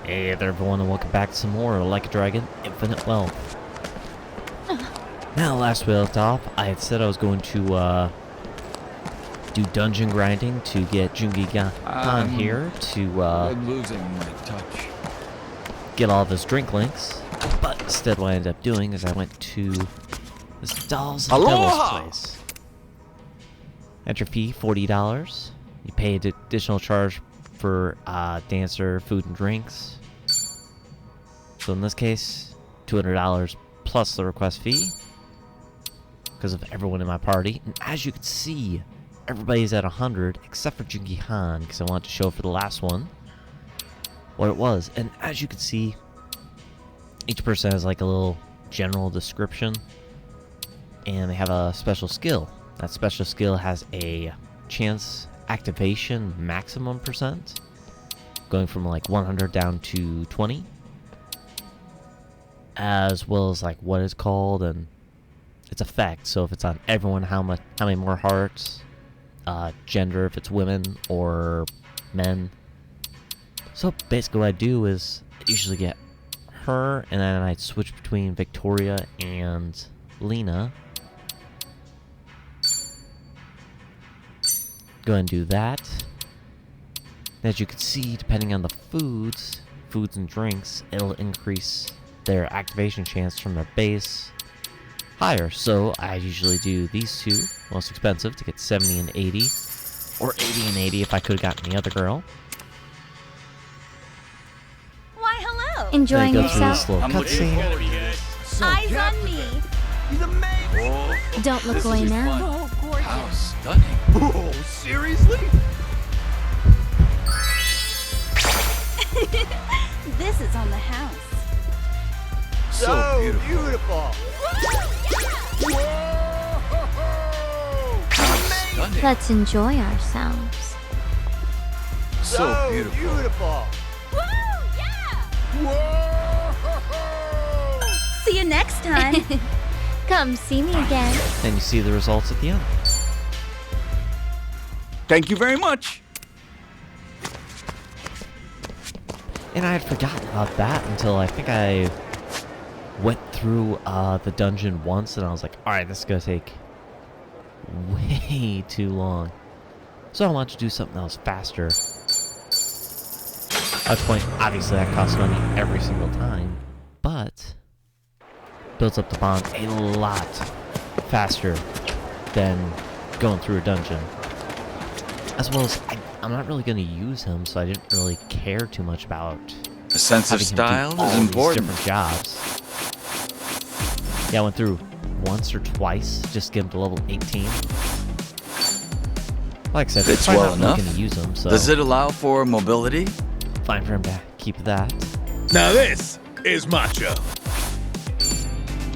Hey there everyone, and welcome back to some more Like a Dragon, Infinite Wealth. Now, last we left off, I had said I was going to do dungeon grinding to get Joongi on here to I'm losing my touch. get all of his drink links. But instead what I ended up doing is I went to this Dolls and Devils place. Enter fee, $40. You pay an additional charge for dancer, food, and drinks. So in this case, $200 plus the request fee because of everyone in my party. And as you can see, everybody's at 100 except for Joongi Han, because I wanted to show for the last one what it was. And as you can see, each person has like a little general description, and they have a special skill. That special skill has a chance activation maximum percent, going from like 100 down to 20, as well as like what it's called and its effect. So if it's on everyone, how many more hearts, gender, if it's women or men. So basically what I do is I usually get her, and then I switch between Victoria and Lena. Go ahead and do that. As you can see, depending on the foods and drinks, it'll increase their activation chance from their base higher. So I usually do these two, most expensive, to get 70 and 80, or 80 and 80 if I could have gotten the other girl. Why, hello. Enjoying Then go through yourself? this little cutscene. Eyes on me. He's amazing. Don't look away now. Oh, gorgeous. How stunning. Whoa, seriously? This is on the house. So beautiful. How stunning. Let's enjoy ourselves. So beautiful. Woo, yeah. See you next time. Come see me again. And you see the results at the end. Thank you very much. And I had forgotten about that until I think I went through the dungeon once, and I was like, alright, this is going to take way too long. So I wanted to do something else faster. At the point, obviously that costs money every single time, but builds up the bond a lot faster than going through a dungeon. As well as, I'm not really going to use him, so I didn't really care too much about A sense of having him do style all is these important. different jobs. Yeah, I went through once or twice just to get him to level 18. Like I said, It's I'm well not enough. going to use him, so Does it allow for mobility? fine for him to keep that. Now this is macho.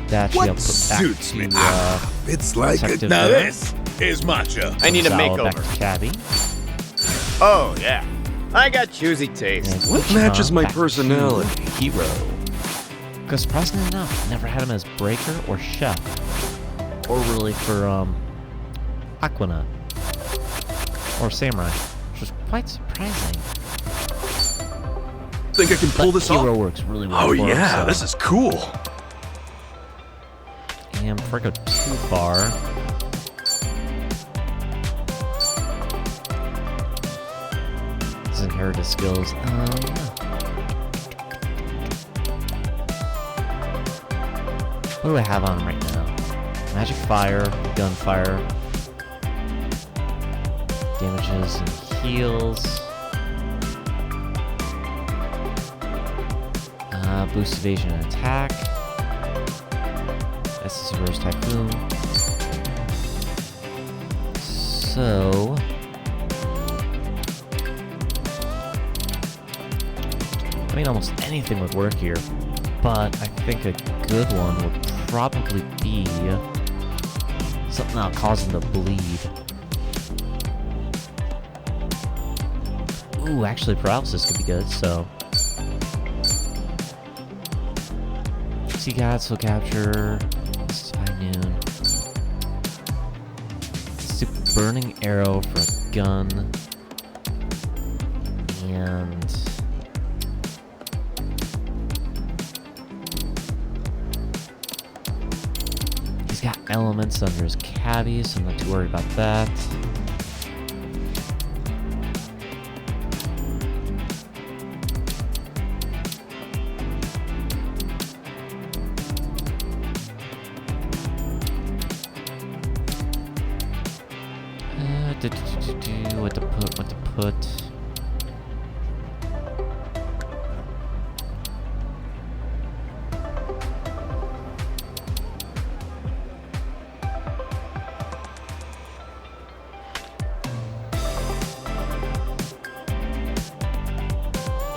That should be able What to put back suits me? to It's like Detective now there. this is macho. I need a Gonzalo back makeover. to Cabby. Oh, yeah. I got choosy taste. And What Ichiban matches my back to personality? Hero. Because surprisingly enough, never had him as Breaker or Chef. Or really for Aquana. Or Samurai. Which was quite surprising. Think I can pull But this Hero off? works really well Oh for him, yeah, so. this is cool. And before I go too far, his inherited skills. What do I have on him right now? Magic fire, gunfire, damages and heals. Boost evasion and attack. This is Reverse Typhoon. So I mean, almost anything would work here, but I think a good one would probably be something that'll cause him to bleed. Ooh, actually paralysis could be good, so Sea God, Soul Capture, it's high noon. Burning Arrow for a gun. And He's got elements under his cavi, so I'm not too worried about that. What to put.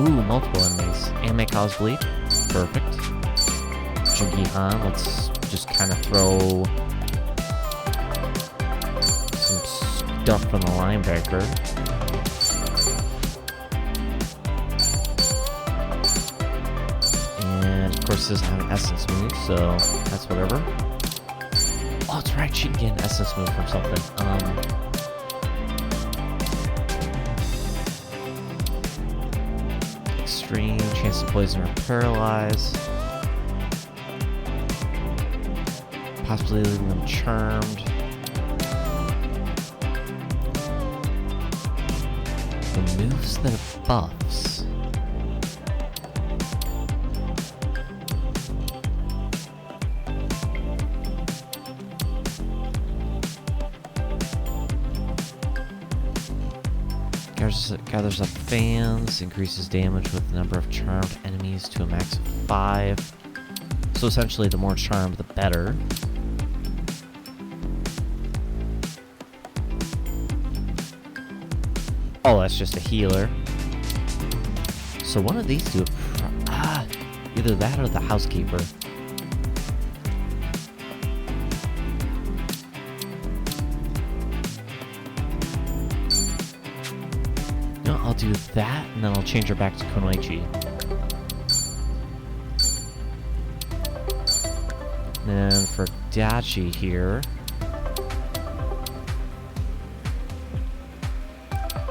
Ooh, multiple enemies. Anime cosplay. Perfect. Joongi Han, let's just kind of throw some stuff from the linebacker. And of course, this doesn't have an essence move, so that's whatever. Oh, that's right, she can get an essence move from something. Extreme, chance to poison or paralyze. Possibly leaving them charmed. Removes their buffs. Gathers up fans, increases damage with the number of charmed enemies to a max of 5. So essentially, the more charmed, the better. Oh, that's just a healer. So one of these two, either that or the housekeeper. No, I'll do that, and then I'll change her back to Konoichi. And then for Dachi here,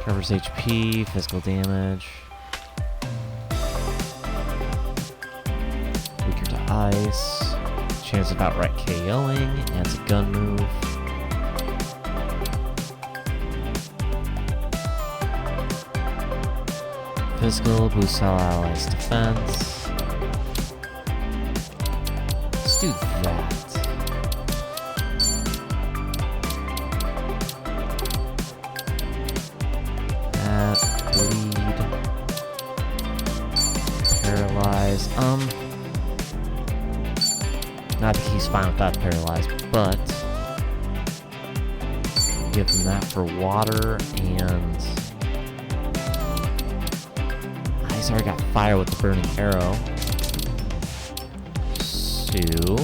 covers HP, physical damage, weaker to ice, chance of outright KOing, adds a gun move. Physical, boosts all allies' defense. Let's do that. Bleed. Paralyze. Not that he's fine without paralyzed, but give him that for water, and he's already got fire with the burning arrow. So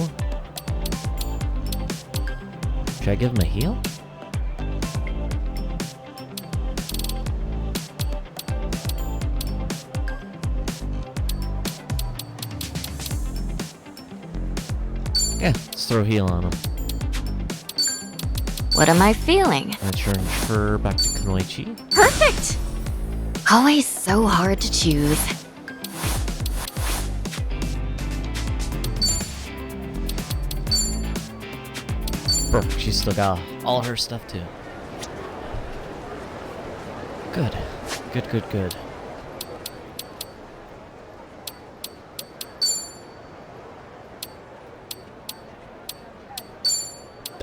should I give him a heal? Yeah, let's throw a heal on him. What am I feeling? And turn her back to Konoichi. Perfect! Always so hard to choose. Perfect, she's still got all her stuff too. Good. Good, good, good.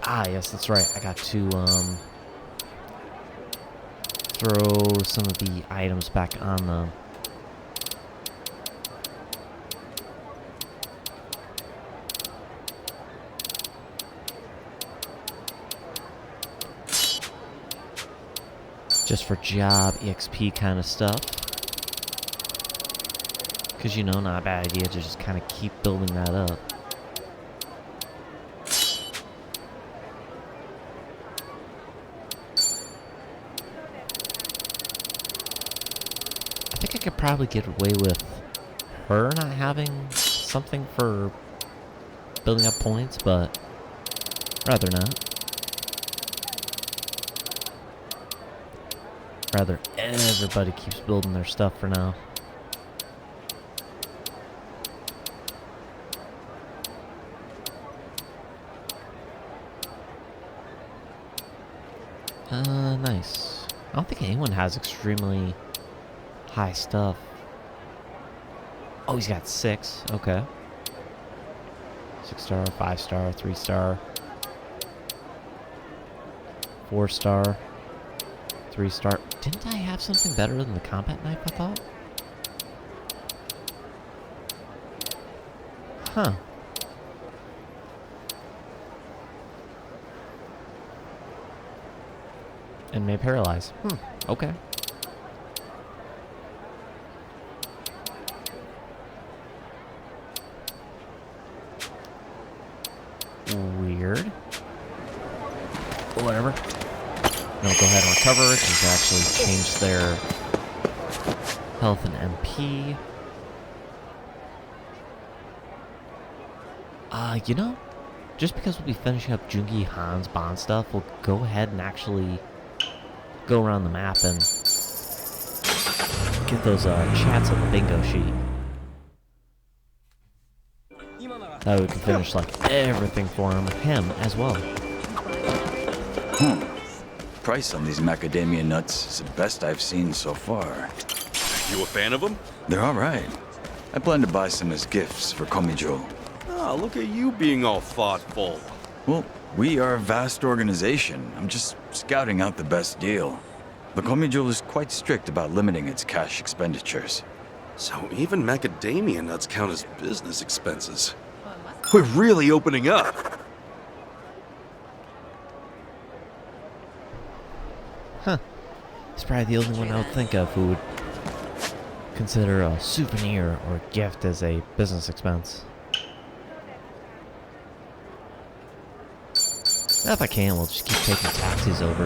Ah, yes, that's right. I got to throw some of the items back on them. Just for job, EXP kind of stuff. Because, you know, not a bad idea to just kind of keep building that up. I think I could probably get away with her not having something for building up points, but rather not. Rather everybody keeps building their stuff for now. don't think anyone has extremely high stuff. Oh, he's got 6. Okay. 6-star, 5-star, 3-star, 4-star, 3-star. Didn't I have something better than the combat knife, I thought? Huh. And may paralyze. Okay. Weird. Whatever. No, go ahead and recover it, because they actually changed their health and MP. You know, just because we'll be finishing up Joongi, Han's, Bond stuff, we'll go ahead and actually go around the map and get those chats on the bingo sheet. That way we can finish like everything for him as well. Price on these macadamia nuts is the best I've seen so far. You a fan of them? They're all right. I plan to buy some as gifts for Komijo. Oh, look at you being all thoughtful. Well, we are a vast organization. I'm just scouting out the best deal. The Komijo is quite strict about limiting its cash expenditures. So even macadamia nuts count as business expenses. We're really opening up. Huh. He's probably the only one I would think of who would consider a souvenir or gift as a business expense. Now, if I can, we'll just keep taking taxis over.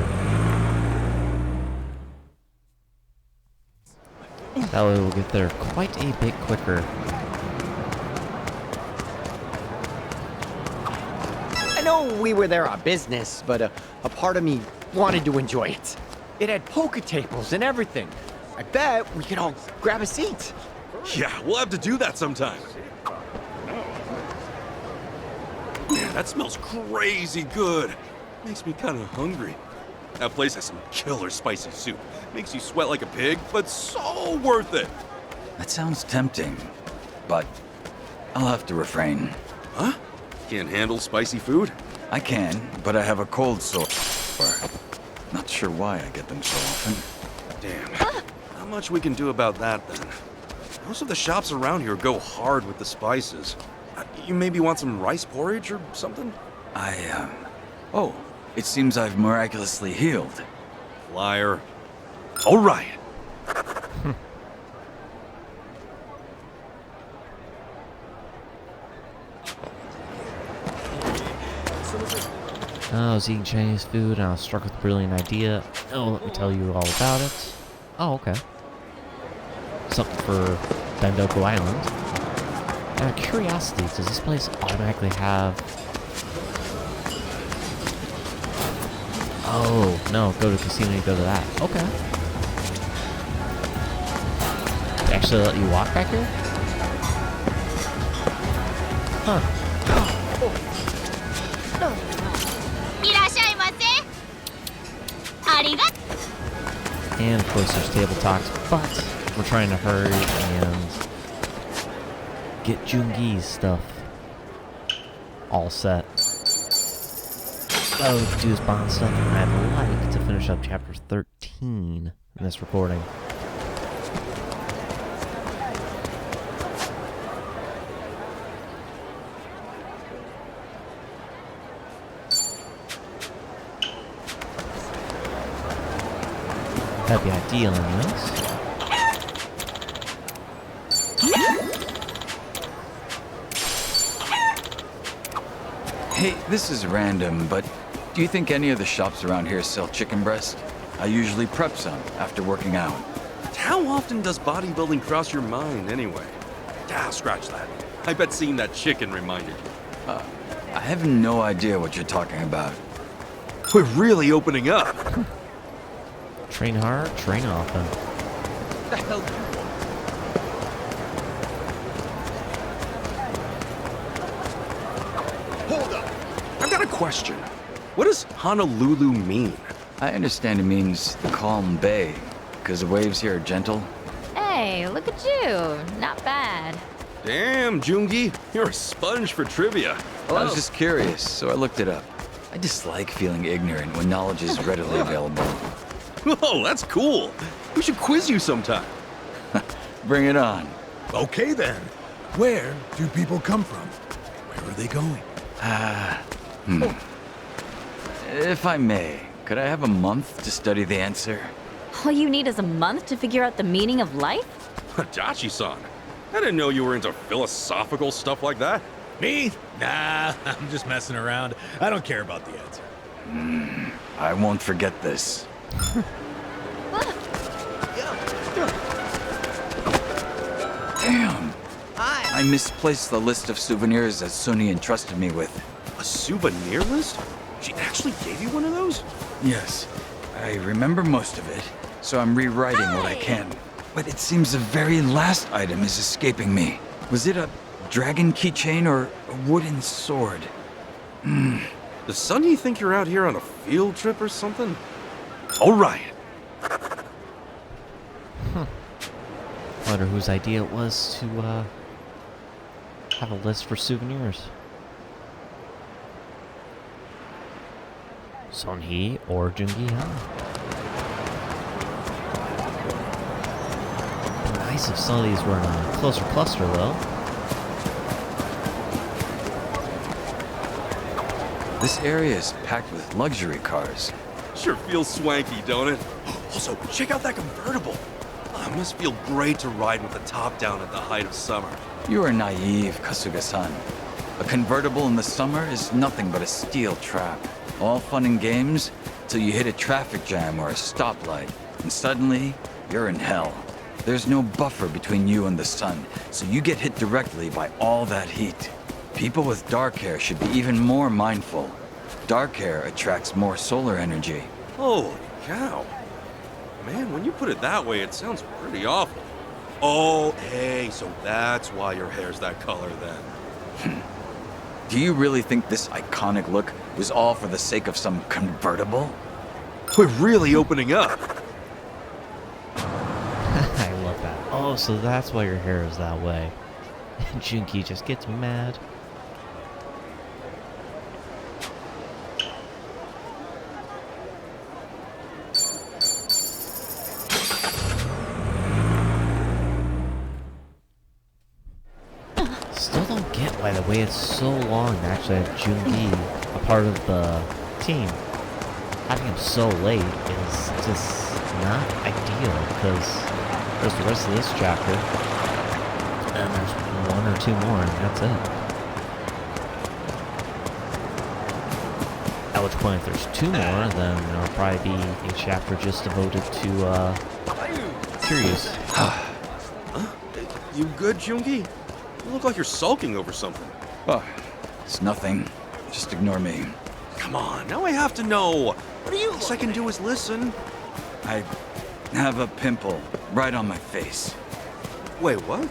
That way we'll get there quite a bit quicker. I know we were there on business, but a part of me wanted to enjoy it. It had poker tables and everything. I bet we could all grab a seat. Yeah, we'll have to do that sometime. Man, that smells crazy good. Makes me kind of hungry. That place has some killer spicy soup. Makes you sweat like a pig, but so worth it. That sounds tempting, but I'll have to refrain. Huh? Can't handle spicy food? I can, but I have a cold sore. Not sure why I get them so often. Damn. Not much we can do about that then. Most of the shops around here go hard with the spices. You maybe want some rice porridge or something? Oh, it seems I've miraculously healed. Liar. All right. I was eating Chinese food and I was struck with a brilliant idea. Oh, let me tell you all about it. Oh, okay. Something for Bendoku Island. Out of curiosity, does this place automatically have... Oh, no, go to casino and go to that. Okay. They actually let you walk back here? Huh. And of course there's table talks, but we're trying to hurry and get Joongi's stuff all set. So do his Bond stuff, and I'd like to finish up chapter 13 in this recording. That'd be ideal anyways. Hey, this is random, but do you think any of the shops around here sell chicken breast? I usually prep some after working out. How often does bodybuilding cross your mind anyway? Ah, scratch that. I bet seeing that chicken reminded you. I have no idea what you're talking about. We're really opening up. Train hard, train often. What the hell do you want? Hold up. I've got a question. What does Honolulu mean? I understand it means the calm bay, because the waves here are gentle. Hey, look at you. Not bad. Damn, Joongi, you're a sponge for trivia. I was just curious, so I looked it up. I dislike feeling ignorant when knowledge is readily available. Whoa, that's cool. We should quiz you sometime. Bring it on. Okay then. Where do people come from? Where are they going? If I may, could I have a month to study the answer? All you need is a month to figure out the meaning of life? Dachi-san, I didn't know you were into philosophical stuff like that. Me? Nah, I'm just messing around. I don't care about the answer. I won't forget this. Damn! I misplaced the list of souvenirs that Sunny entrusted me with. A souvenir list? She actually gave you one of those? Yes, I remember most of it, so I'm rewriting what I can. But it seems the very last item is escaping me. Was it a dragon keychain or a wooden sword? Does Sunny think you're out here on a field trip or something? All right. Wonder whose idea it was to have a list for souvenirs. Sunhee or Joongi, huh? Be nice if some of these were in a closer cluster, though. This area is packed with luxury cars. Sure feels swanky, don't it? Also, check out that convertible. It must feel great to ride with the top down at the height of summer. You are naive, Kasuga-san. A convertible in the summer is nothing but a steel trap. All fun and games till you hit a traffic jam or a stoplight, and suddenly, you're in hell. There's no buffer between you and the sun, so you get hit directly by all that heat. People with dark hair should be even more mindful. Dark hair attracts more solar energy. Holy cow. Man, when you put it that way, it sounds pretty awful. Oh, hey, so that's why your hair's that color then. Do you really think this iconic look was all for the sake of some convertible? We're really opening up. I love that. Oh, so that's why your hair is that way. And Joongi just gets mad. Still don't get why the wait is so long to actually have Joongi a part of the team. Having him so late is just not ideal, because there's the rest of this chapter, and there's one or two more, and that's it. At which point, if there's two more, then there'll probably be a chapter just devoted to, Kiryu's. You good, Joongi? You look like you're sulking over something. Oh, it's nothing. Just ignore me. Come on, now I have to know. What least I can do is listen. I have a pimple right on my face. Wait, what?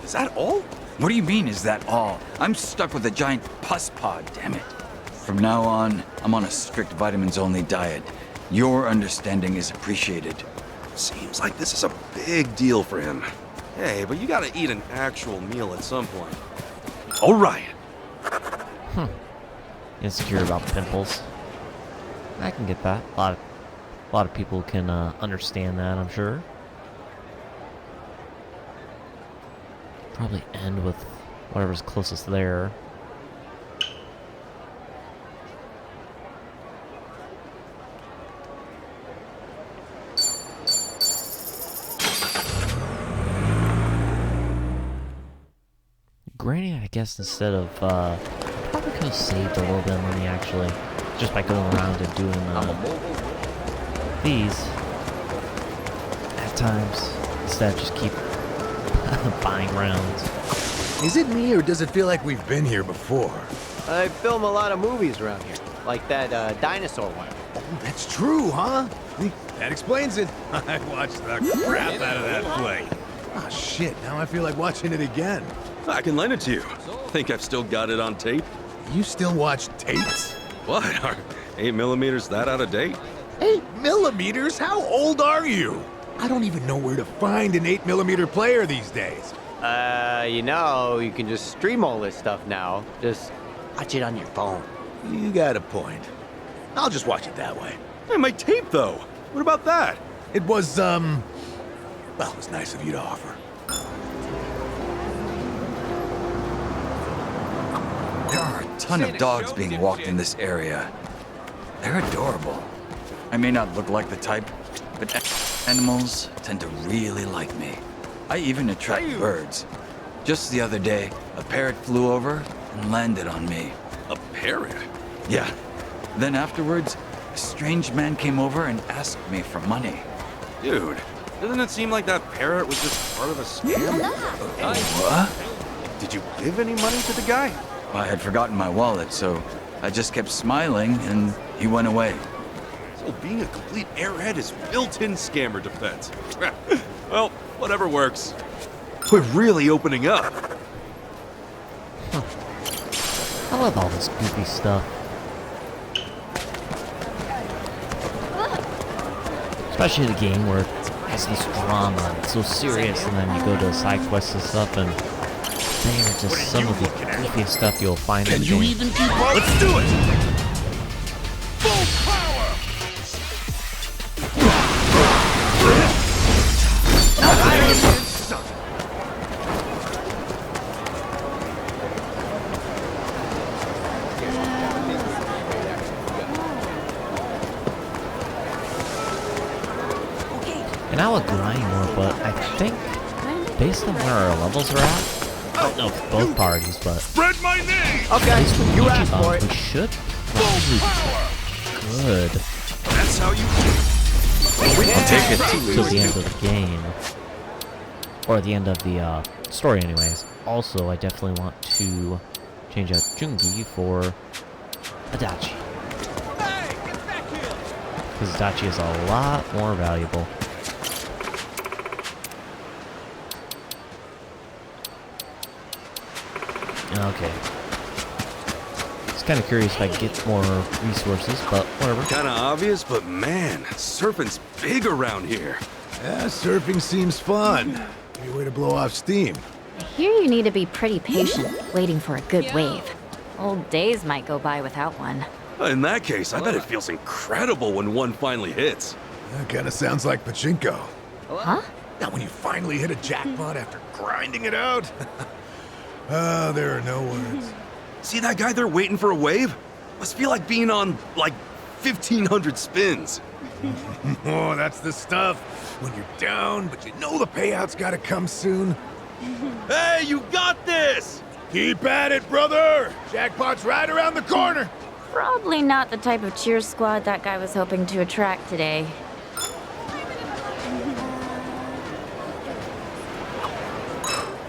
Is that all? What do you mean, is that all? I'm stuck with a giant pus pod, damn it. From now on, I'm on a strict vitamins-only diet. Your understanding is appreciated. Seems like this is a big deal for him. Hey, but you gotta eat an actual meal at some point. All right. Insecure about pimples. I can get that. A lot of people can understand that, I'm sure. Probably end with whatever's closest there. Granted, I guess instead of, probably could have saved a little bit of money actually, just by going around and doing these at times, instead of just keep buying rounds. Is it me or does it feel like we've been here before? I film a lot of movies around here, like that dinosaur one. Oh, that's true, huh? That explains it. I watched the crap out of that play. Ah, shit, now I feel like watching it again. I can lend it to you. Think I've still got it on tape? You still watch tapes? What? Are 8mm that out of date? 8mm? How old are you? I don't even know where to find an 8mm player these days. You know, you can just stream all this stuff now. Just watch it on your phone. You got a point. I'll just watch it that way. Hey, my tape, though. What about that? It was, well, it was nice of you to offer. There are a ton of dogs being walked in this area. They're adorable. I may not look like the type, but animals tend to really like me. I even attract birds. Just the other day, a parrot flew over and landed on me. A parrot? Yeah. Then afterwards, a strange man came over and asked me for money. Dude, doesn't it seem like that parrot was just part of a scam? What? Did you give any money to the guy? I had forgotten my wallet, so I just kept smiling and he went away. So being a complete airhead is built-in scammer defense. Well, whatever works. We're really opening up. I love all this goofy stuff. Especially the game where it has this drama and it's so serious, and then you go to side quests and stuff, and they are just some of the goofiest stuff you'll find in the game. Even keep up? Let's do it! Full power! And I would grind more, but I think, based on where our levels are at, I don't know if both parties, but Spread my name! Okay, you asked for we it. should probably good That's how you... I'll take it. till the end of the game. Or the end of the story anyways. Also, I definitely want to change out Joongi for Adachi. Because Adachi is a lot more valuable. Okay. Just kind of curious if I get more resources, but whatever. Kind of obvious, but man, surfing's big around here. Yeah, surfing seems fun. Any way to blow off steam? I hear you need to be pretty patient, waiting for a good wave. Old days might go by without one. In that case, I bet it feels incredible when one finally hits. That kind of sounds like pachinko. Huh? Now, when you finally hit a jackpot after grinding it out. Ah, there are no words. See that guy there waiting for a wave? Must feel like being on, like, 1,500 spins. Oh, that's the stuff. When you're down, but you know the payout's gotta come soon. Hey, you got this! Keep at it, brother! Jackpot's right around the corner! Probably not the type of cheer squad that guy was hoping to attract today.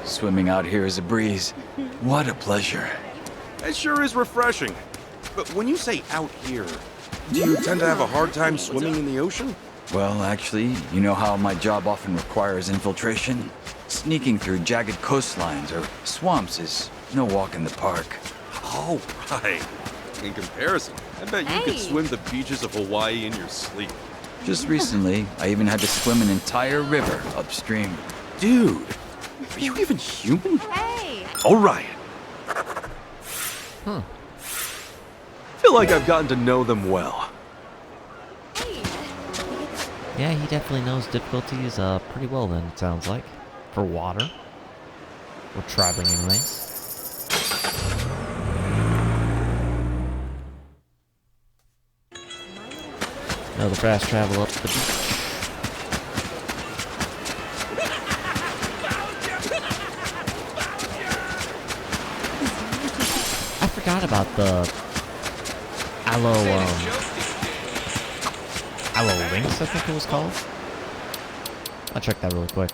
Swimming out here is a breeze. What a pleasure. It sure is refreshing. But when you say out here, do you tend to have a hard time swimming in the ocean? Well, actually, you know how my job often requires infiltration? Sneaking through jagged coastlines or swamps is no walk in the park. Oh, right. In comparison, I bet you could Hey. swim the beaches of Hawaii in your sleep. Just recently, I even had to swim an entire river upstream. Dude, are you even human? Hey! All right. Feel like I've gotten to know them well. Yeah, he definitely knows difficulties pretty well then, it sounds like. For water. Or traveling anyways. Another fast travel up the beach. I forgot about the Aloe Links, I think it was called. I'll check that really quick.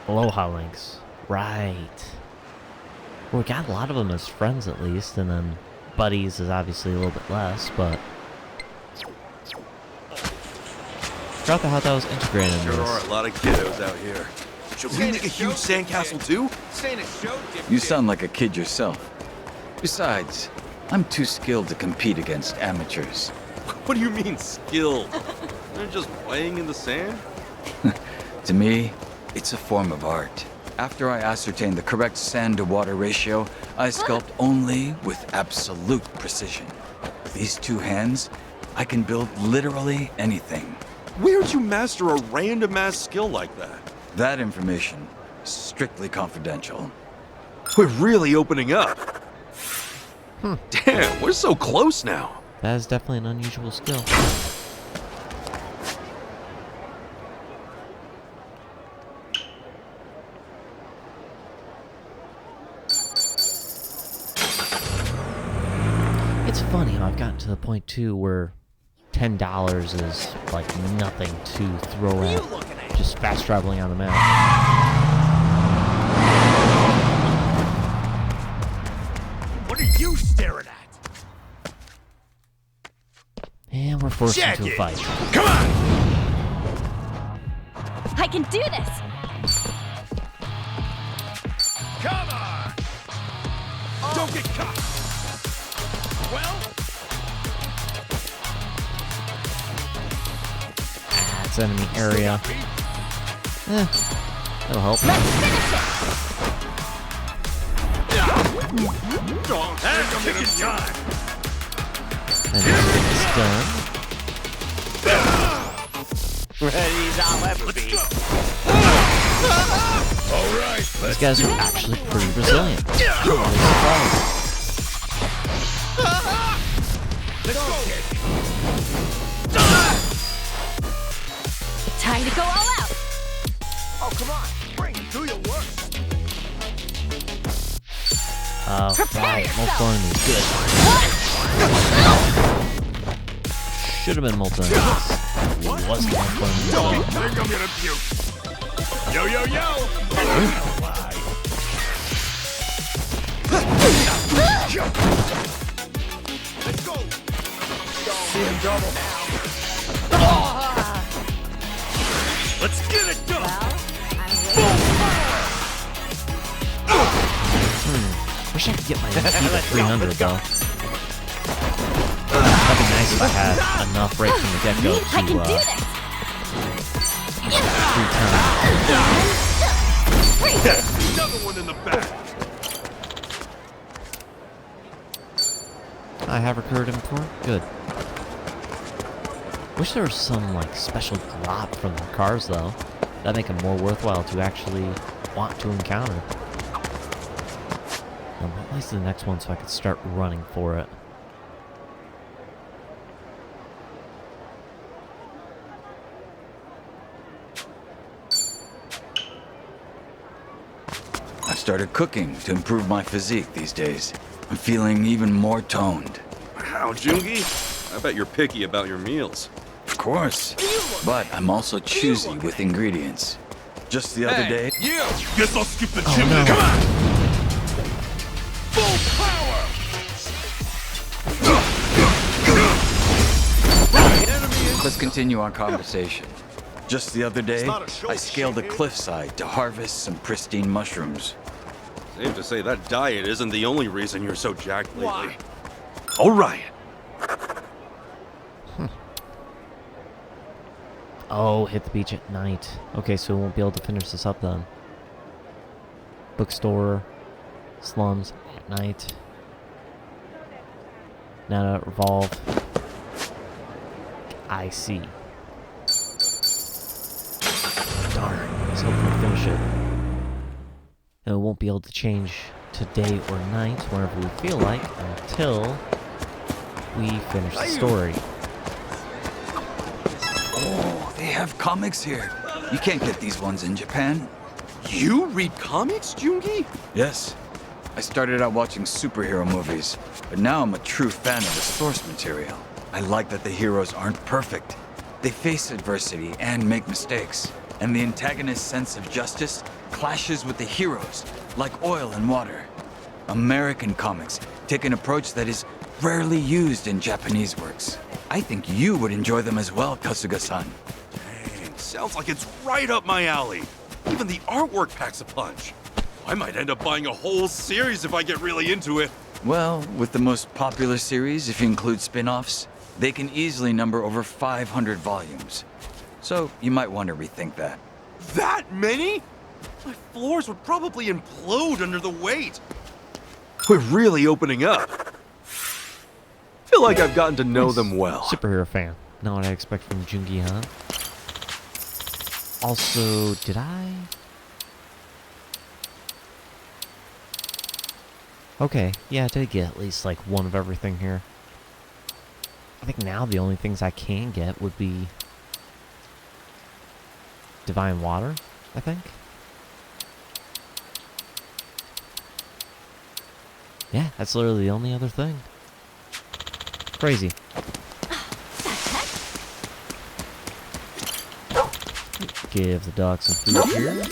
Aloha Links. Right. Well, we got a lot of them as friends at least, and then buddies is obviously a little bit less, but... Forgot how that was integrated in There this. are a lot of kiddos out here. Should we make a huge sandcastle too? You sound like a kid yourself. Besides, I'm too skilled to compete against amateurs. What do you mean, skilled? They're just playing in the sand? To me, it's a form of art. After I ascertain the correct sand-to-water ratio, I sculpt only with absolute precision. With these two hands, I can build literally anything. Where'd you master a random-ass skill like that? That information is strictly confidential. We're really opening up. Damn, we're so close now. That is definitely an unusual skill. It's funny how I've gotten to the point too where $10 is like nothing to throw at just fast traveling on the map. What are you staring at? And we're forced into a fight. Come on! I can do this! Come on! Don't get caught! Well? It's enemy area. That'll help. Chicken time! And it's done. Ready as I'll ever be. All right, These guys are actually pretty resilient. I'm really surprised. let's go! Time to go all out! Oh, come on! Bring do your worst! Oh, right. Multiple enemies. Good. Should have been multiple enemies. It wasn't multiple enemies. Don't think I'm gonna puke! Yo, yo, yo! Let's go! See him double now. Let's get it done! Wish I could get my MP at 300 though. That'd be nice if I had enough right from the get-go to I can do this! Another one in the back. I have recurred him before? Good. Wish there was some like special drop from the cars though. That'd make them more worthwhile to actually want to encounter. What place is the next one so I could start running for it? I started cooking to improve my physique these days. I'm feeling even more toned. Wow, Joongi, I bet you're picky about your meals. Of course. But I'm also choosy with ingredients. Just the other day... Yeah! Guess I'll skip the Oh, chimney. no. Come on! Full power! Let's continue our conversation. Just the other day, I scaled a cliffside to harvest some pristine mushrooms. Safe to say that diet isn't the only reason you're so jacked lately. Why? All right. Oh, hit the beach at night. Okay, so we won't be able to finish this up then. Bookstore, slums at night. Now to revolve. I see. Darn, I was hoping to finish it. And we won't be able to change to day or night whenever we feel like until we finish the story. Oh, they have comics here. You can't get these ones in Japan. You read comics, Joongi? Yes. I started out watching superhero movies, but now I'm a true fan of the source material. I like that the heroes aren't perfect. They face adversity and make mistakes. And the antagonist's sense of justice clashes with the heroes, like oil and water. American comics take an approach that is rarely used in Japanese works. I think you would enjoy them as well, Kasuga-san. Dang, sounds like it's right up my alley. Even the artwork packs a punch. I might end up buying a whole series if I get really into it. Well, with the most popular series, if you include spin-offs, they can easily number over 500 volumes. So you might want to rethink that. That many? My floors would probably implode under the weight. We're really opening up. Feel like I've gotten to know them well. Superhero fan. Not what I expect from Joongi, huh? Also, did I? Okay, yeah, I did get at least like one of everything here. I think now the only things I can get would be Divine Water, I think. Yeah, that's literally the only other thing. Crazy. Give the dog some food here.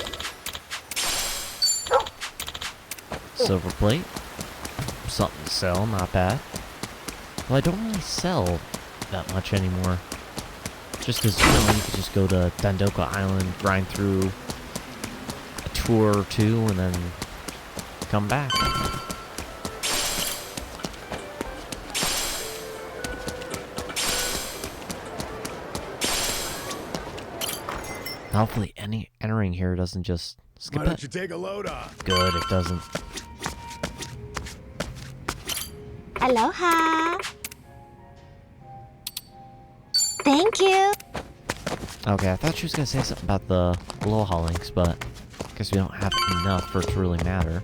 Silver plate. Something to sell, not bad. Well, I don't really sell that much anymore. Just because, you know, you could just go to Dandoka Island, grind through a tour or two, and then come back. Hopefully entering here doesn't just skip Why it. don't you take a load off? Good, it doesn't. Aloha. Thank you. Okay, I thought she was gonna say something about the Aloha links, but I guess we don't have enough for it to really matter.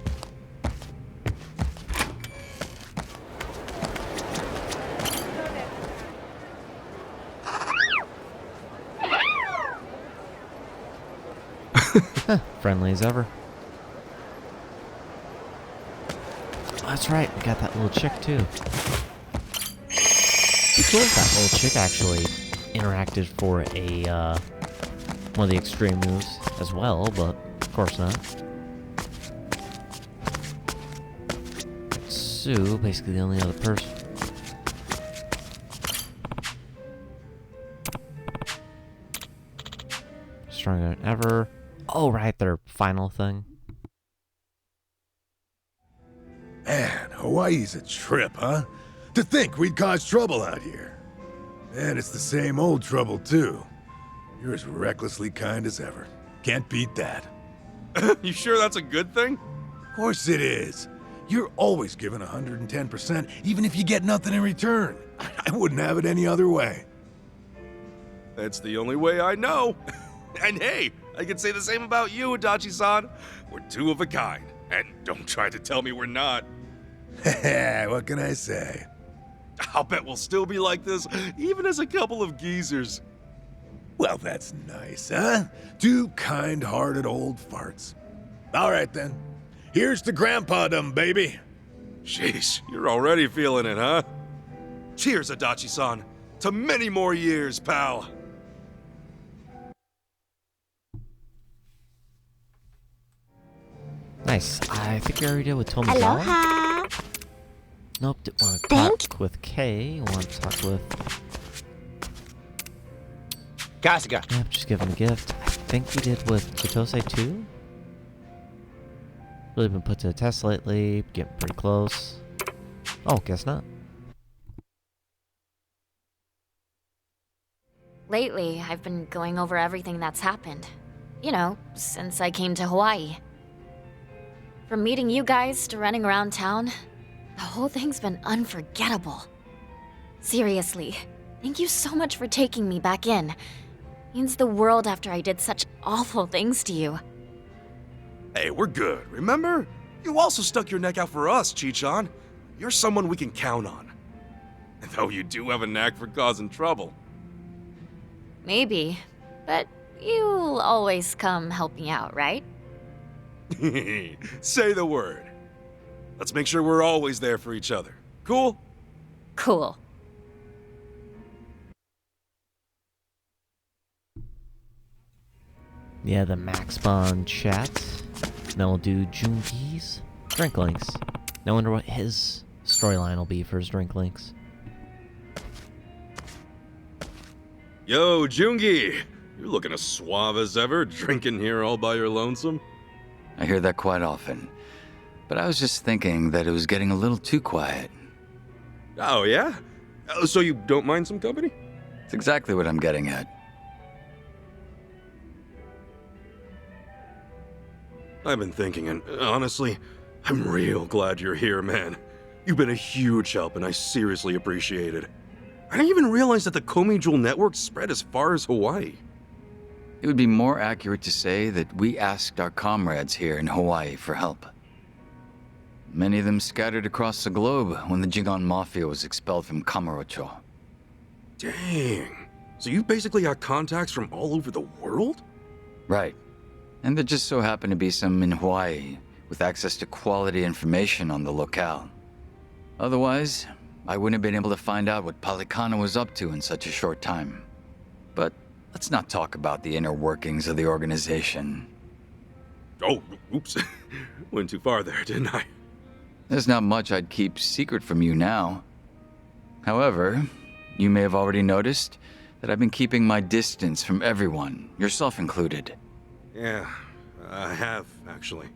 Friendly as ever. Oh, that's right, we got that little chick too. Cool if that little chick actually interacted for a one of the extreme moves as well, but of course not. Sue, basically the only other person. Stronger than ever. Oh, right, their final thing. Man, Hawaii's a trip, huh? To think we'd cause trouble out here. And it's the same old trouble, too. You're as recklessly kind as ever. Can't beat that. You sure that's a good thing? Of course it is. You're always giving 110%, even if you get nothing in return. I wouldn't have it any other way. That's the only way I know. And hey, I can say the same about you, Adachi-san. We're two of a kind. And don't try to tell me we're not. What can I say? I'll bet we'll still be like this, even as a couple of geezers. Well, that's nice, huh? Two kind-hearted old farts. All right, then. Here's to grandpa-dom, baby. Sheesh, you're already feeling it, huh? Cheers, Adachi-san. To many more years, pal. Nice. I think we already did with Tomizawa. Aloha. Nope, didn't want to Thank talk with Kay. Want to talk with... Kasuga. Yep, just give him a gift. I think we did with Chitose too. Really been put to the test lately. Getting pretty close. Oh, guess not. Lately, I've been going over everything that's happened. You know, since I came to Hawaii. From meeting you guys to running around town, the whole thing's been unforgettable. Seriously, thank you so much for taking me back in. Means the world after I did such awful things to you. Hey, we're good, remember? You also stuck your neck out for us, Chi-chan. You're someone we can count on. Though you do have a knack for causing trouble. Maybe, but you'll always come help me out, right? Say the word. Let's make sure we're always there for each other. Cool? Cool. Yeah, the Max Bond chat. Then we'll do Joongi's drink links. I wonder what his storyline will be for his drink links. Yo, Joongi! You're looking as suave as ever, drinking here all by your lonesome. I hear that quite often. but I was just thinking that it was getting a little too quiet. Oh, yeah? So you don't mind some company? It's exactly what I'm getting at. I've been thinking, and honestly, I'm real glad you're here, man. You've been a huge help, and I seriously appreciate it. I didn't even realize that the Komi Jewel network spread as far as Hawaii. It would be more accurate to say that we asked our comrades here in Hawaii for help. Many of them scattered across the globe when the Jigon Mafia was expelled from Kamurocho. Dang. So you basically got contacts from all over the world? Right. And there just so happened to be some in Hawaii with access to quality information on the locale. Otherwise, I wouldn't have been able to find out what Palikana was up to in such a short time. But let's not talk about the inner workings of the organization. Oh, oops. Went too far there, didn't I? There's not much I'd keep secret from you now. However, you may have already noticed that I've been keeping my distance from everyone, yourself included. Yeah, I have, actually.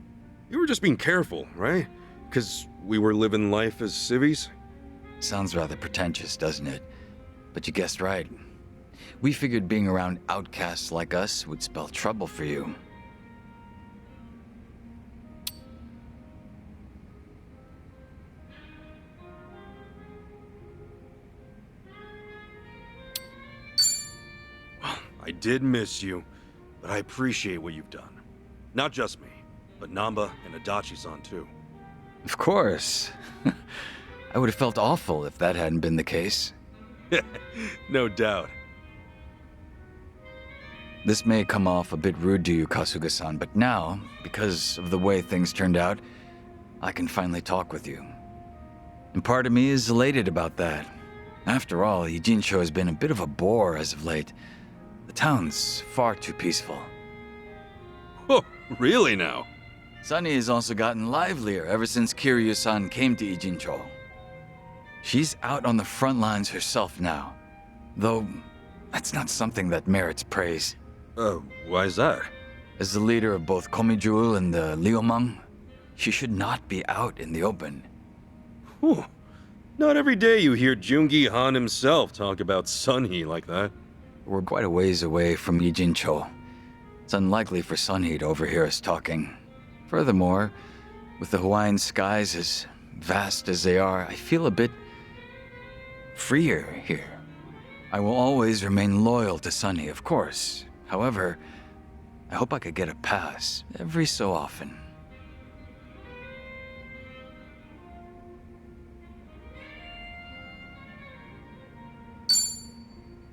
You were just being careful, right? Because we were living life as civvies? Sounds rather pretentious, doesn't it? But you guessed right. We figured being around outcasts like us would spell trouble for you. Well, I did miss you, but I appreciate what you've done. Not just me, but Namba and Adachi-san too. Of course. I would have felt awful if that hadn't been the case. No doubt. This may come off a bit rude to you, Kasuga-san, but now, because of the way things turned out, I can finally talk with you. And part of me is elated about that. After all, Ijincho has been a bit of a bore as of late. The town's far too peaceful. Oh, really now? Sunny has also gotten livelier ever since Kiryu-san came to Ijincho. She's out on the front lines herself now, though that's not something that merits praise. Why is that? As the leader of both Komijul and the Liumang, she should not be out in the open. Whew. Not every day you hear Joongi Han himself talk about Sunhee like that. We're quite a ways away from Ijincho. It's unlikely for Sunhee to overhear us talking. Furthermore, with the Hawaiian skies as vast as they are, I feel a bit freer here. I will always remain loyal to Sunny, of course. However, I hope I could get a pass every so often.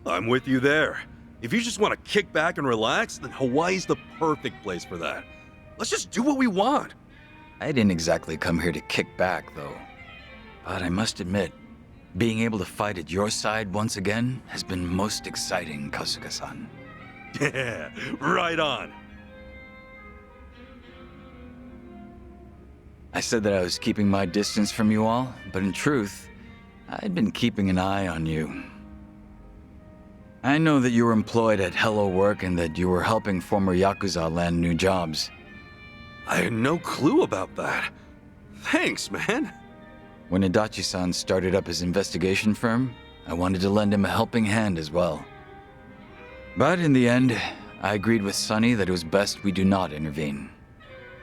I'm with you there. If you just want to kick back and relax, then Hawaii's the perfect place for that. Let's just do what we want. I didn't exactly come here to kick back, though. But I must admit, being able to fight at your side once again has been most exciting, Kasuga-san. Yeah, right on. I said that I was keeping my distance from you all, but in truth, I'd been keeping an eye on you. I know that you were employed at Hello Work and that you were helping former Yakuza land new jobs. I had no clue about that. Thanks, man. When Adachi-san started up his investigation firm, I wanted to lend him a helping hand as well. But in the end, I agreed with Sunny that it was best we do not intervene.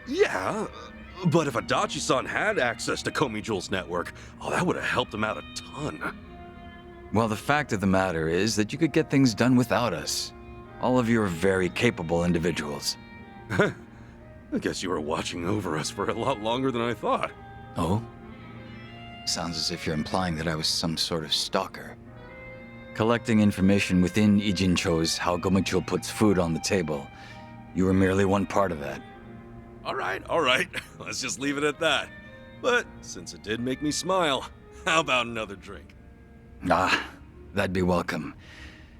Yeah, but if Adachi-san had access to Komi Jewel's network, that would have helped him out a ton. Well, the fact of the matter is that you could get things done without us. All of you are very capable individuals. I guess you were watching over us for a lot longer than I thought. Oh? Sounds as if you're implying that I was some sort of stalker. Collecting information within Ijincho's how Gomicho puts food on the table. You were merely one part of that. All right. Let's just leave it at that. But since it did make me smile, how about another drink? Ah, that'd be welcome.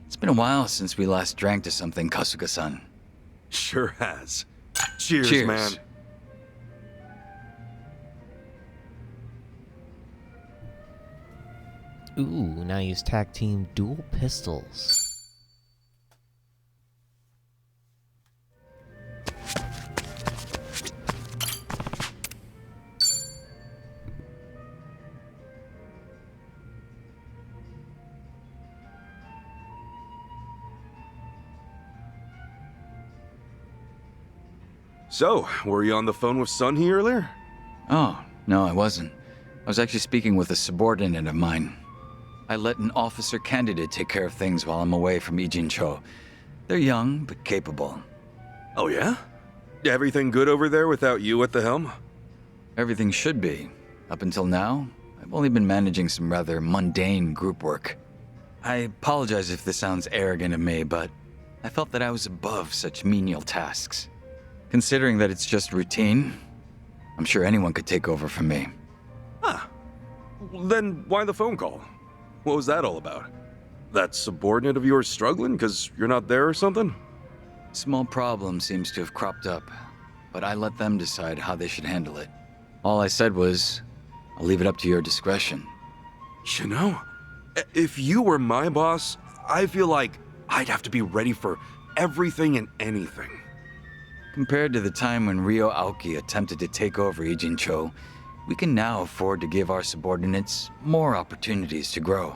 It's been a while since we last drank to something, Kasuga-san. Sure has. Cheers, Cheers, man. Ooh, now use tag team dual pistols. So, were you on the phone with Sunny earlier? Oh, no, I wasn't. I was actually speaking with a subordinate of mine. I let an officer candidate take care of things while I'm away from Ijincho. They're young, but capable. Oh yeah? Everything good over there without you at the helm? Everything should be. Up until now, I've only been managing some rather mundane group work. I apologize if this sounds arrogant of me, but I felt that I was above such menial tasks. Considering that it's just routine, I'm sure anyone could take over from me. Huh. Then why the phone call? What was that all about? That subordinate of yours struggling because you're not there or something? Small problem seems to have cropped up, but I let them decide how they should handle it. All I said was, I'll leave it up to your discretion. You know, if you were my boss, I feel like I'd have to be ready for everything and anything. Compared to the time when Ryo Aoki attempted to take over Ijincho, we can now afford to give our subordinates more opportunities to grow.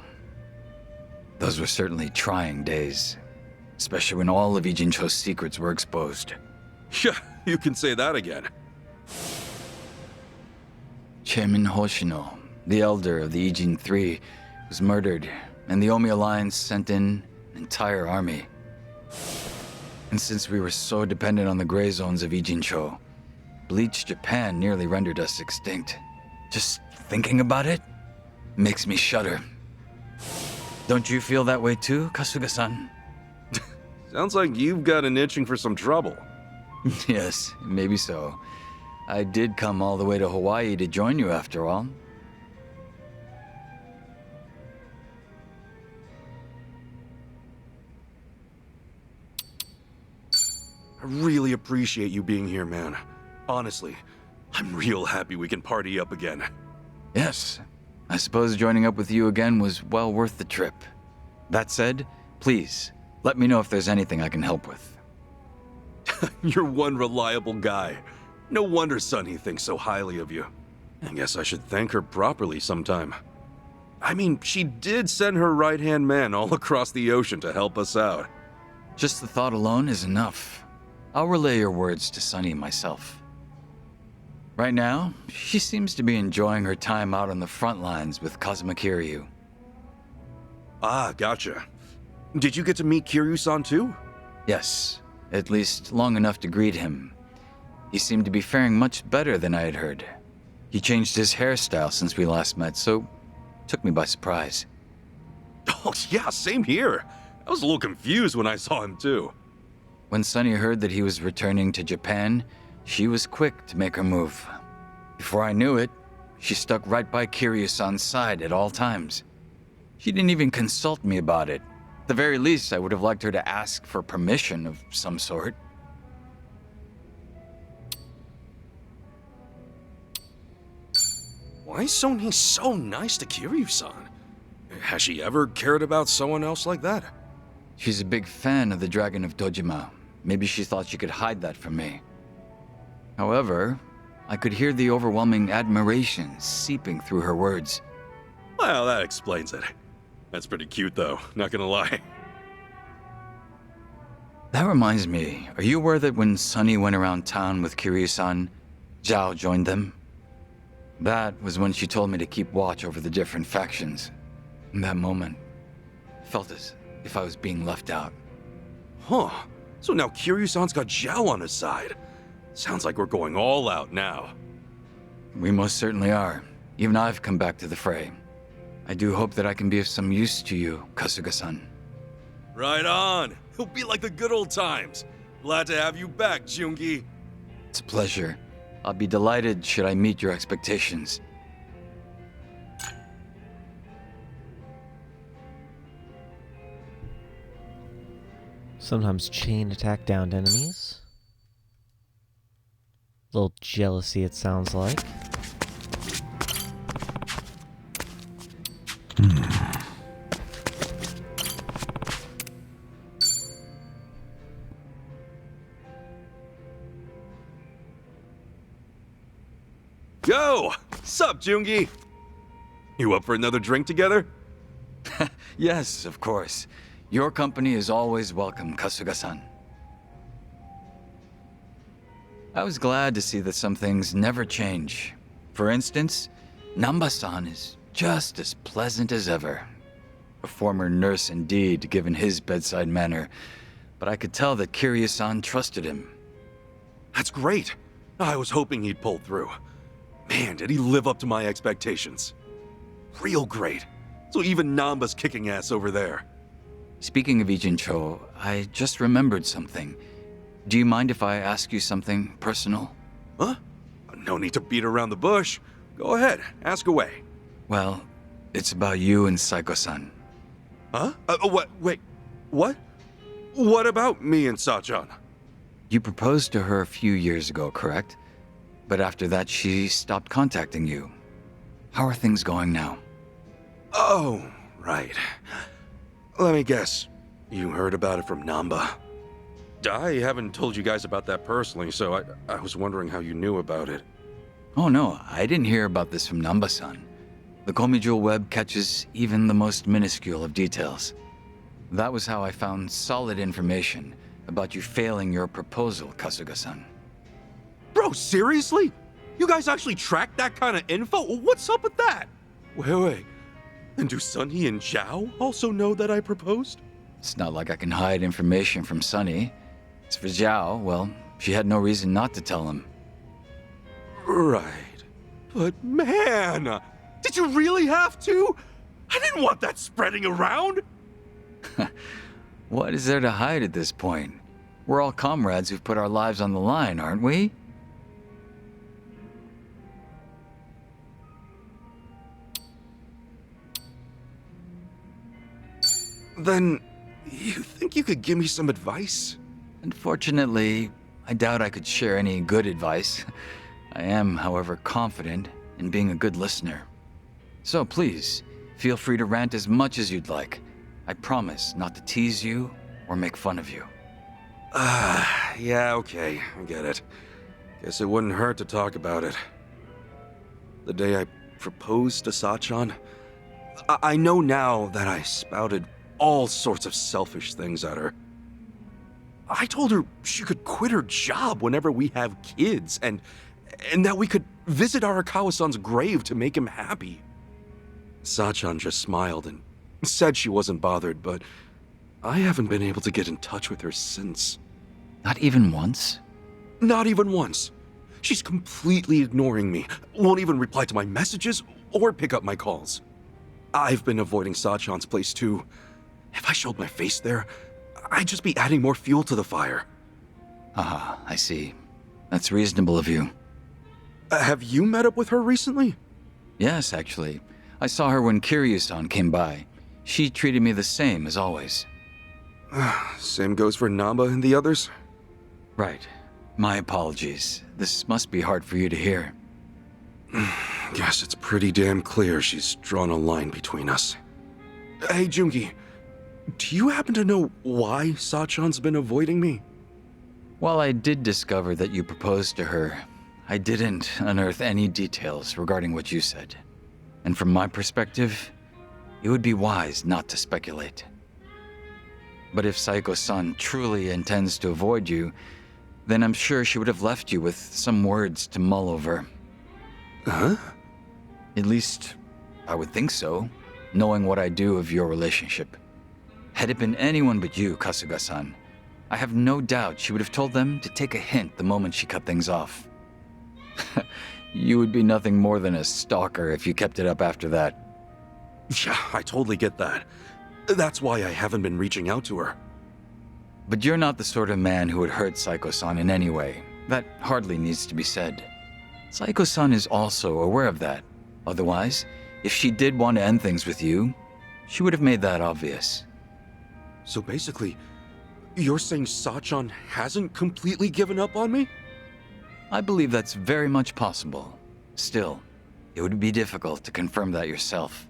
Those were certainly trying days, especially when all of Ijincho's secrets were exposed. Yeah, you can say that again. Chairman Hoshino, the elder of the Ijin III, was murdered, and the Omi Alliance sent in an entire army. And since we were so dependent on the gray zones of Ijincho, Bleach Japan nearly rendered us extinct. Just thinking about it makes me shudder. Don't you feel that way too, Kasuga-san? Sounds like you've got an itching for some trouble. Yes, maybe so. I did come all the way to Hawaii to join you after all. I really appreciate you being here, man. Honestly, I'm real happy we can party up again. Yes, I suppose joining up with you again was well worth the trip. That said, please, let me know if there's anything I can help with. You're one reliable guy. No wonder Sunny thinks so highly of you. I guess I should thank her properly sometime. I mean, she did send her right-hand man all across the ocean to help us out. Just the thought alone is enough. I'll relay your words to Sunny myself. Right now, she seems to be enjoying her time out on the front lines with Kazuma Kiryu. Ah, gotcha. Did you get to meet Kiryu-san too? Yes, at least long enough to greet him. He seemed to be faring much better than I had heard. He changed his hairstyle since we last met, so took me by surprise. Oh yeah, same here. I was a little confused when I saw him too. When Sunny heard that he was returning to Japan, she was quick to make her move. Before I knew it, she stuck right by Kiryu-san's side at all times. She didn't even consult me about it. At the very least, I would have liked her to ask for permission of some sort. Why is Sony so nice to Kiryu-san? Has she ever cared about someone else like that? She's a big fan of the Dragon of Dojima. Maybe she thought she could hide that from me. However, I could hear the overwhelming admiration seeping through her words. Well, that explains it. That's pretty cute though, not gonna lie. That reminds me, are you aware that when Sunny went around town with Kiryu-san, Zhao joined them? That was when she told me to keep watch over the different factions. In that moment, I felt as if I was being left out. Huh. So now Kiryu-san's got Zhao on his side. Sounds like we're going all out now. We most certainly are. Even I've come back to the fray. I do hope that I can be of some use to you, Kasuga-san. Right on. It'll be like the good old times. Glad to have you back, Joongi. It's a pleasure. I'll be delighted should I meet your expectations. Sometimes chain attack downed enemies. A little jealousy, it sounds like. Yo! Sup, Joongi? You up for another drink together? Yes, of course. Your company is always welcome, Kasuga-san. I was glad to see that some things never change. For instance, Namba-san is just as pleasant as ever. A former nurse indeed, given his bedside manner, but I could tell that Kiryu-san trusted him. That's great. I was hoping he'd pull through. Man, did he live up to my expectations. Real great. So even Namba's kicking ass over there. Speaking of Ijincho, I just remembered something. Do you mind if I ask you something personal? Huh? No need to beat around the bush. Go ahead, ask away. Well, it's about you and Saiko-san. Huh? What? Wait, what? What about me and Sachan? You proposed to her a few years ago, correct? But after that, she stopped contacting you. How are things going now? Oh, right. Let me guess. You heard about it from Namba. I haven't told you guys about that personally, so I was wondering how you knew about it. Oh no, I didn't hear about this from Namba-san. The Komijul web catches even the most minuscule of details. That was how I found solid information about you failing your proposal, Kasuga-san. Bro, seriously? You guys actually tracked that kind of info? What's up with that? Wait. And do Sunny and Zhao also know that I proposed? It's not like I can hide information from Sunny. As for Zhao, well, she had no reason not to tell him. Right. But man, did you really have to? I didn't want that spreading around. What is there to hide at this point? We're all comrades who've put our lives on the line, aren't we? Then, you think you could give me some advice? Unfortunately, I doubt I could share any good advice. I am, however, confident in being a good listener. So please, feel free to rant as much as you'd like. I promise not to tease you or make fun of you. Yeah, okay, I get it. Guess it wouldn't hurt to talk about it. The day I proposed to Sachan, I know now that I spouted all sorts of selfish things at her. I told her she could quit her job whenever we have kids, and that we could visit Arakawa-san's grave to make him happy. Sachan just smiled and said she wasn't bothered, but I haven't been able to get in touch with her since. Not even once? Not even once. She's completely ignoring me, won't even reply to my messages or pick up my calls. I've been avoiding Sachan's place too. If I showed my face there, I'd just be adding more fuel to the fire. Ah, I see. That's reasonable of you. Have you met up with her recently? Yes, actually. I saw her when Kiryu-san came by. She treated me the same as always. Same goes for Namba and the others? Right. My apologies. This must be hard for you to hear. Guess it's pretty damn clear she's drawn a line between us. Hey, Joongi, do you happen to know why Sachan's been avoiding me? While I did discover that you proposed to her, I didn't unearth any details regarding what you said. And from my perspective, it would be wise not to speculate. But if Saiko-san truly intends to avoid you, then I'm sure she would have left you with some words to mull over. Huh? At least, I would think so, knowing what I do of your relationship. Had it been anyone but you, Kasuga-san, I have no doubt she would have told them to take a hint the moment she cut things off. You would be nothing more than a stalker if you kept it up after that. Yeah, I totally get that. That's why I haven't been reaching out to her. But you're not the sort of man who would hurt Saiko-san in any way. That hardly needs to be said. Saiko-san is also aware of that. Otherwise, if she did want to end things with you, she would have made that obvious. So basically, you're saying Sachan hasn't completely given up on me? I believe that's very much possible. Still, it would be difficult to confirm that yourself.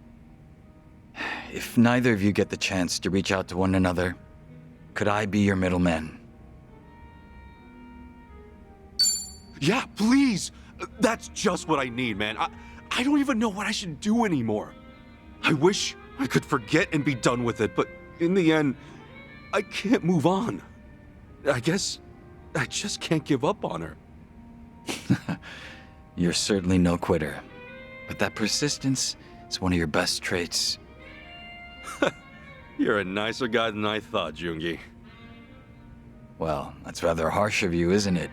If neither of you get the chance to reach out to one another, could I be your middleman? Yeah, please! That's just what I need, man. I don't even know what I should do anymore. I wish I could forget and be done with it, but in the end, I can't move on. I guess I just can't give up on her. You're certainly no quitter. But that persistence is one of your best traits. You're a nicer guy than I thought, Joongi. Well, that's rather harsh of you, isn't it?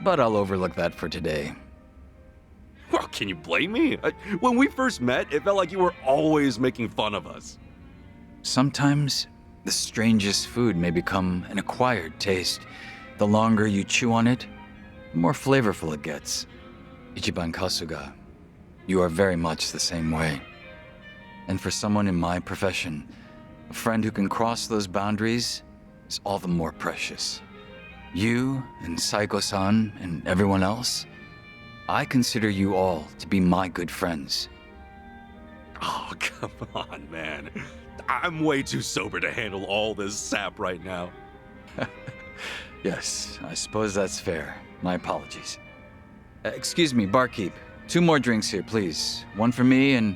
But I'll overlook that for today. Well, can you blame me? When we first met, it felt like you were always making fun of us. Sometimes, the strangest food may become an acquired taste. The longer you chew on it, the more flavorful it gets. Ichiban Kasuga, you are very much the same way. And for someone in my profession, a friend who can cross those boundaries is all the more precious. You and Saiko-san and everyone else, I consider you all to be my good friends. Oh, come on, man. I'm way too sober to handle all this sap right now. Yes, I suppose that's fair. My apologies. Excuse me, barkeep. 2 more drinks here, please. One for me and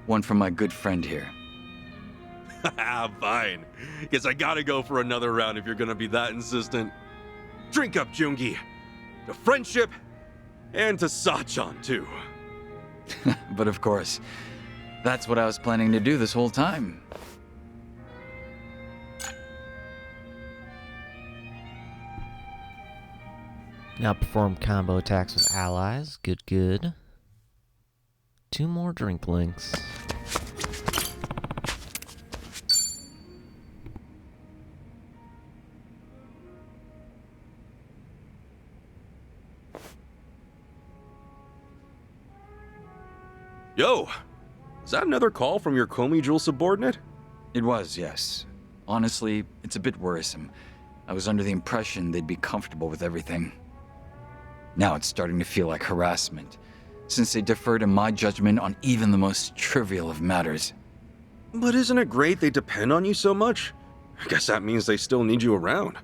one for my good friend here. Fine. Guess I gotta go for another round if you're gonna be that insistent. Drink up, Joongi. To friendship, and to Sachan, too. But of course, that's what I was planning to do this whole time. Now perform combo attacks with allies. Good, good. 2 more drink links. Yo, is that another call from your Komi Jewel subordinate? It was, yes. Honestly, it's a bit worrisome. I was under the impression they'd be comfortable with everything. Now it's starting to feel like harassment, since they defer to my judgment on even the most trivial of matters. But isn't it great they depend on you so much? I guess that means they still need you around.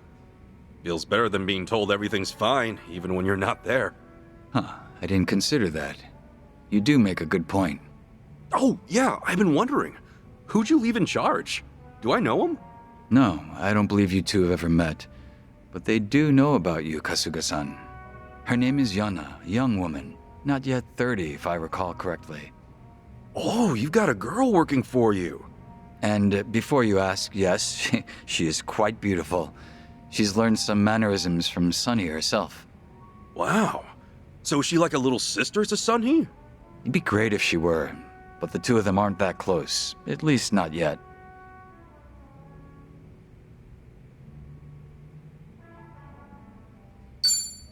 Feels better than being told everything's fine, even when you're not there. Huh, I didn't consider that. You do make a good point. Oh, yeah, I've been wondering. Who'd you leave in charge? Do I know him? No, I don't believe you two have ever met. But they do know about you, Kasuga-san. Her name is Yana, a young woman. Not yet 30, if I recall correctly. Oh, you've got a girl working for you. And before you ask, yes, she is quite beautiful. She's learned some mannerisms from Sunny herself. Wow. So is she like a little sister to Sunny? It'd be great if she were, but the two of them aren't that close. At least not yet.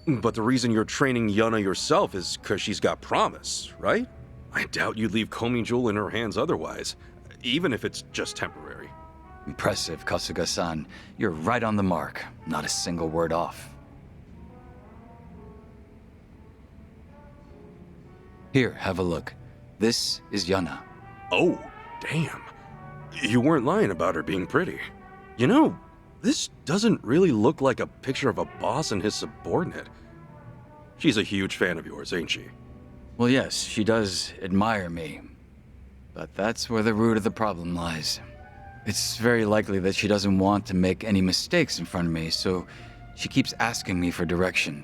But the reason you're training Yana yourself is because she's got promise, right? I doubt you'd leave Komi Jewel in her hands otherwise, even if it's just temporary. Impressive, Kasuga-san. You're right on the mark. Not a single word off. Here, have a look. This is Yana. Oh, damn. You weren't lying about her being pretty. You know, this doesn't really look like a picture of a boss and his subordinate. She's a huge fan of yours, ain't she? Well, yes, she does admire me. But that's where the root of the problem lies. It's very likely that she doesn't want to make any mistakes in front of me, so she keeps asking me for direction.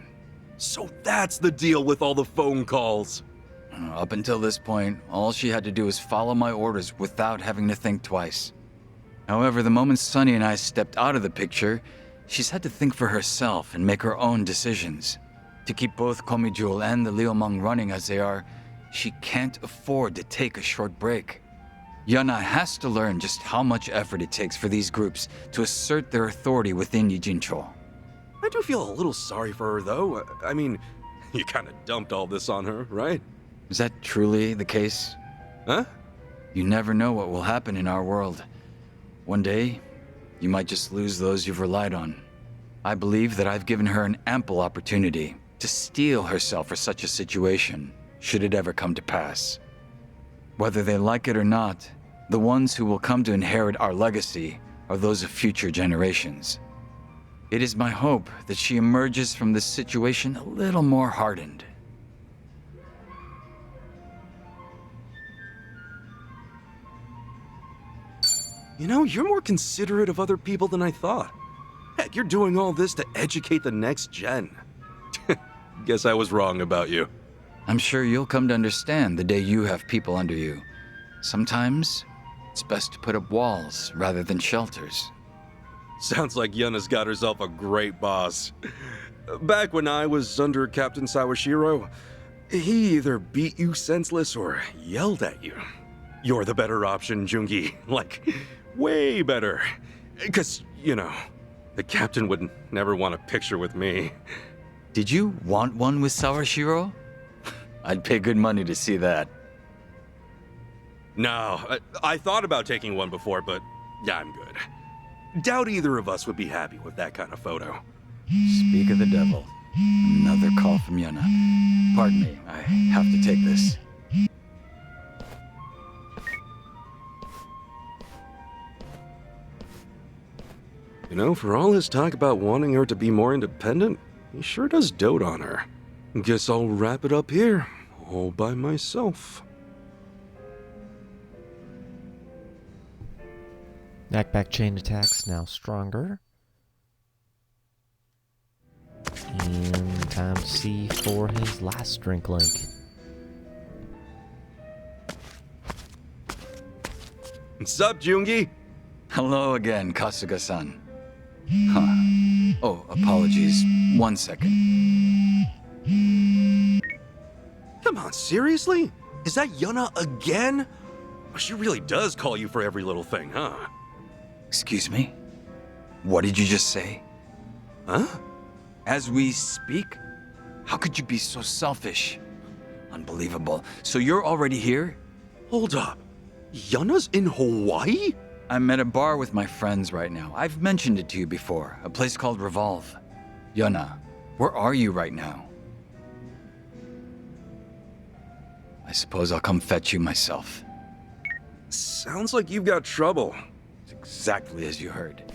So that's the deal with all the phone calls. Up until this point, all she had to do was follow my orders without having to think twice. However, the moment Sunny and I stepped out of the picture, she's had to think for herself and make her own decisions. To keep both Komi Jewel and the Liumang running as they are, she can't afford to take a short break. Yana has to learn just how much effort it takes for these groups to assert their authority within Yijincho. I do feel a little sorry for her, though. I mean, you kind of dumped all this on her, right? Is that truly the case? Huh? You never know what will happen in our world. One day, you might just lose those you've relied on. I believe that I've given her an ample opportunity to steel herself for such a situation, should it ever come to pass. Whether they like it or not, the ones who will come to inherit our legacy are those of future generations. It is my hope that she emerges from this situation a little more hardened. You know, you're more considerate of other people than I thought. Heck, you're doing all this to educate the next gen. Guess I was wrong about you. I'm sure you'll come to understand the day you have people under you. Sometimes, it's best to put up walls rather than shelters. Sounds like Yuna's got herself a great boss. Back when I was under Captain Sawashiro, he either beat you senseless or yelled at you. You're the better option, Joongi. Like, way better. 'Cause, you know, the captain would never want a picture with me. Did you want one with Sawashiro? I'd pay good money to see that. No, I thought about taking one before, but yeah, I'm good. Doubt either of us would be happy with that kind of photo. Speak of the devil. Another call from Yuna. Pardon me, I have to take this. You know, for all his talk about wanting her to be more independent, he sure does dote on her. Guess I'll wrap it up here, all by myself. Knockback chain attacks now stronger. And time to see for his last drink link. What's up, Joongi? Hello again, Kasuga-san. Huh. Oh, apologies. 1 second. Come on, seriously? Is that Yuna again? She really does call you for every little thing, huh? Excuse me? What did you just say? Huh? As we speak? How could you be so selfish? Unbelievable. So you're already here? Hold up. Yuna's in Hawaii? I'm at a bar with my friends right now. I've mentioned it to you before. A place called Revolve. Yuna, where are you right now? I suppose I'll come fetch you myself. Sounds like you've got trouble. It's exactly as you heard.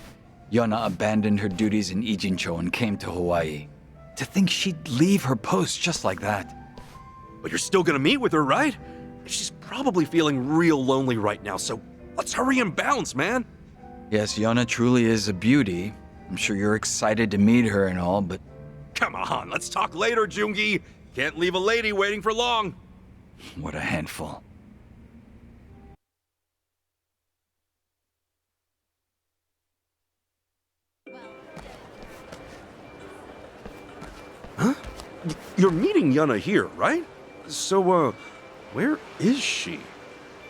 Yuna abandoned her duties in Ijincho and came to Hawaii. To think she'd leave her post just like that. But you're still gonna meet with her, right? She's probably feeling real lonely right now, so let's hurry and bounce, man. Yes, Yuna truly is a beauty. I'm sure you're excited to meet her and all, but... Come on, let's talk later, Joongi. Can't leave a lady waiting for long. What a handful. Huh? You're meeting Yuna here, right? So, where is she?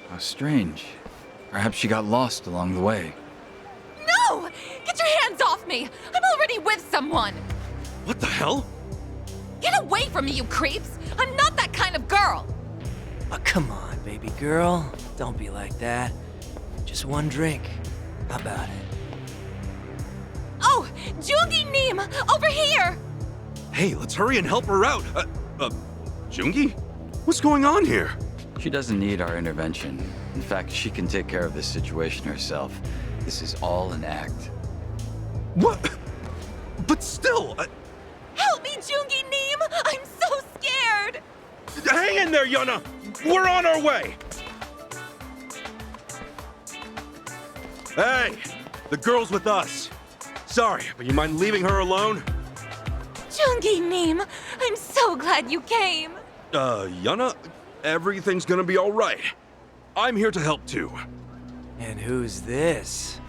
How strange. Perhaps she got lost along the way. No! Get your hands off me! I'm already with someone! What the hell? Get away from me, you creeps! I'm not that kind of girl! Oh, come on, baby girl. Don't be like that. Just one drink. How about it? Oh! Joongi Neem! Over here! Hey, let's hurry and help her out. Joongi? What's going on here? She doesn't need our intervention. In fact, she can take care of this situation herself. This is all an act. What? But still... Help me, Joongi Neem! I'm so scared! Hang in there, Yuna! We're on our way! Hey! The girl's with us. Sorry, but you mind leaving her alone? Joongi Neem, I'm so glad you came. Yuna, everything's gonna be all right. I'm here to help too. And who's this?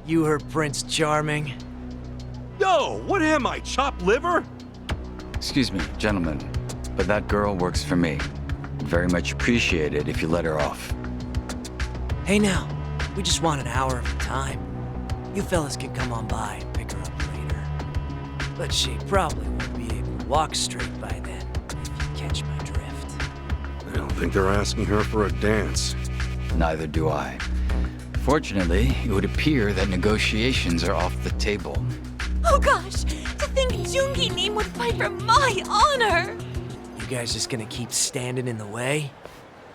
You her Prince Charming? Yo, what am I, chopped liver? Excuse me, gentlemen, but that girl works for me. Very much appreciate it if you let her off. Hey now, we just want an hour of her time. You fellas can come on by and pick her up later. But she probably won't be able to walk straight by then, if you catch my drift. I don't think they're asking her for a dance. Neither do I. Fortunately, it would appear that negotiations are off the table. Oh gosh, to think Joongi Neem would fight for my honor! You guys just gonna keep standing in the way?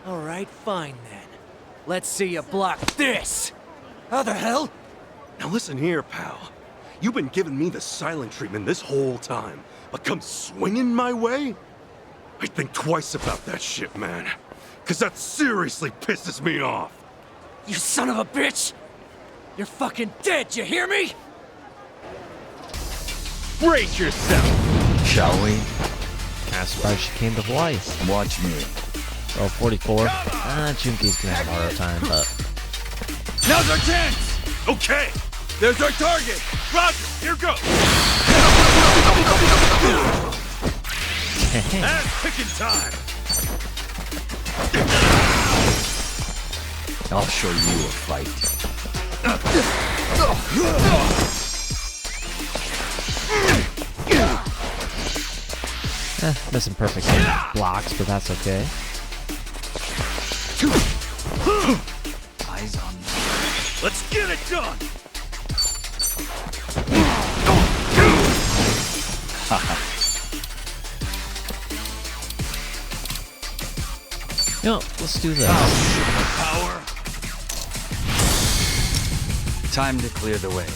Alright, fine then. Let's see you block this! How the hell? Now listen here, pal. You've been giving me the silent treatment this whole time, but come swinging my way? I think twice about that shit, man. 'Cause that seriously pisses me off. You son of a bitch! You're fucking dead, you hear me? Brace yourself! Shall we? Kinda surprised she came to Hawaii. Watch me. Oh, 44. Joongi's gonna have a harder time, but... Now's our chance! Okay, there's our target! Roger, here goes! Ass picking time! I'll show you a fight. Missing perfect blocks, but that's okay. Eyes on me. Let's get it done! No, let's do this. Power! Time to clear the way.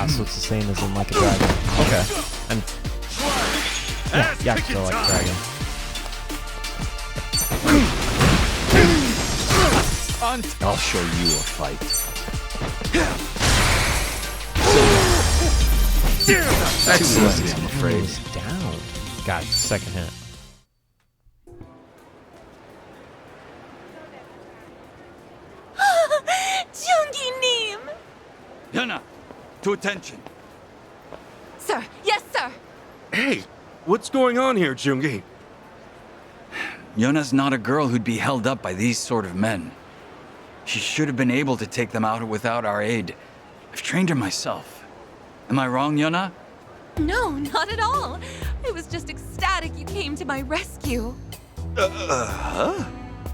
So it's the same as in Like a Dragon. Okay. And yeah, Yakuza Like a Dragon. I'll show you a fight. Excellent, I'm afraid. He's down. Got second hit. Joongi Neem! Yuna, to attention. Sir, yes, sir! Hey, what's going on here, Joongi? Yuna's not a girl who'd be held up by these sort of men. She should have been able to take them out without our aid. I've trained her myself. Am I wrong, Yuna? No, not at all. I was just ecstatic you came to my rescue.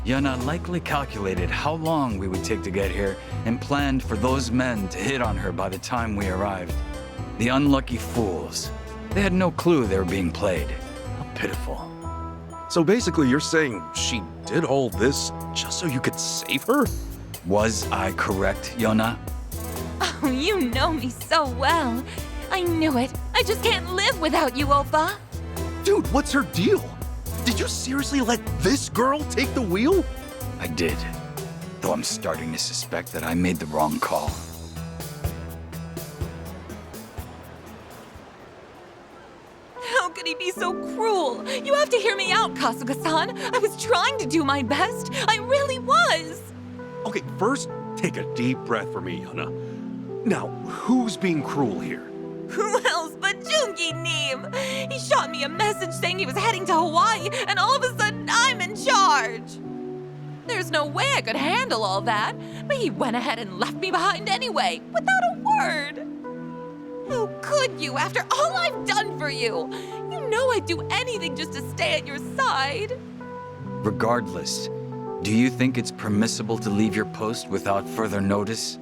Yuna likely calculated how long we would take to get here and planned for those men to hit on her by the time we arrived. The unlucky fools. They had no clue they were being played. How pitiful. So basically you're saying she did all this just so you could save her? Was I correct, Yuna? Oh, you know me so well. I knew it. I just can't live without you, Oppa. Dude, what's her deal? Did you seriously let this girl take the wheel? I did. Though I'm starting to suspect that I made the wrong call. How could he be so cruel? You have to hear me out, Kasuga-san. I was trying to do my best. I really was. Okay, first, take a deep breath for me, Yuna. Now, who's being cruel here? Who else but Joongi Neem? He shot me a message saying he was heading to Hawaii, and all of a sudden I'm in charge. There's no way I could handle all that, but he went ahead and left me behind anyway, without a word. How could you, after all I've done for you? You know I'd do anything just to stay at your side. Regardless, do you think it's permissible to leave your post without further notice?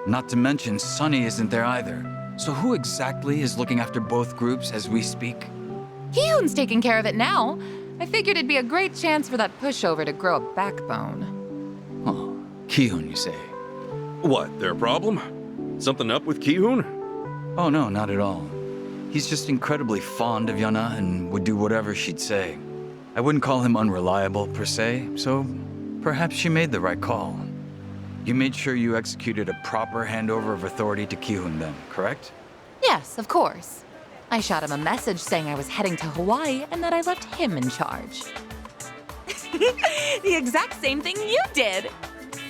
Not to mention, Sunny isn't there either. So who exactly is looking after both groups as we speak? Ki-hoon's taking care of it now. I figured it'd be a great chance for that pushover to grow a backbone. Oh, Ki-hoon, you say? What, their problem? Something up with Ki-hoon? Oh no, not at all. He's just incredibly fond of Yuna and would do whatever she'd say. I wouldn't call him unreliable per se, so perhaps she made the right call. You made sure you executed a proper handover of authority to Ki-hoon then, correct? Yes, of course. I shot him a message saying I was heading to Hawaii and that I left him in charge. The exact same thing you did.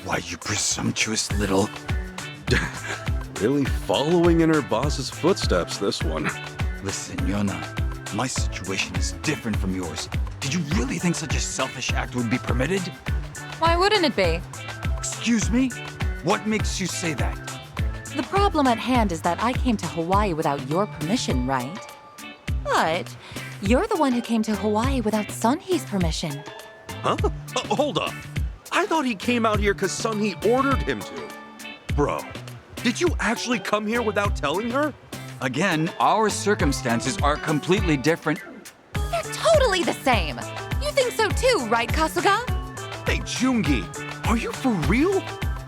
Why, you presumptuous little... Really following in her boss's footsteps, this one. Listen, Yuna, my situation is different from yours. Did you really think such a selfish act would be permitted? Why wouldn't it be? Excuse me? What makes you say that? The problem at hand is that I came to Hawaii without your permission, right? But you're the one who came to Hawaii without Sunhee's permission. Huh? Hold up. I thought he came out here because Sunhee ordered him to. Bro, did you actually come here without telling her? Again, our circumstances are completely different. They're totally the same. You think so too, right, Kasuga? Hey, Joongi, are you for real?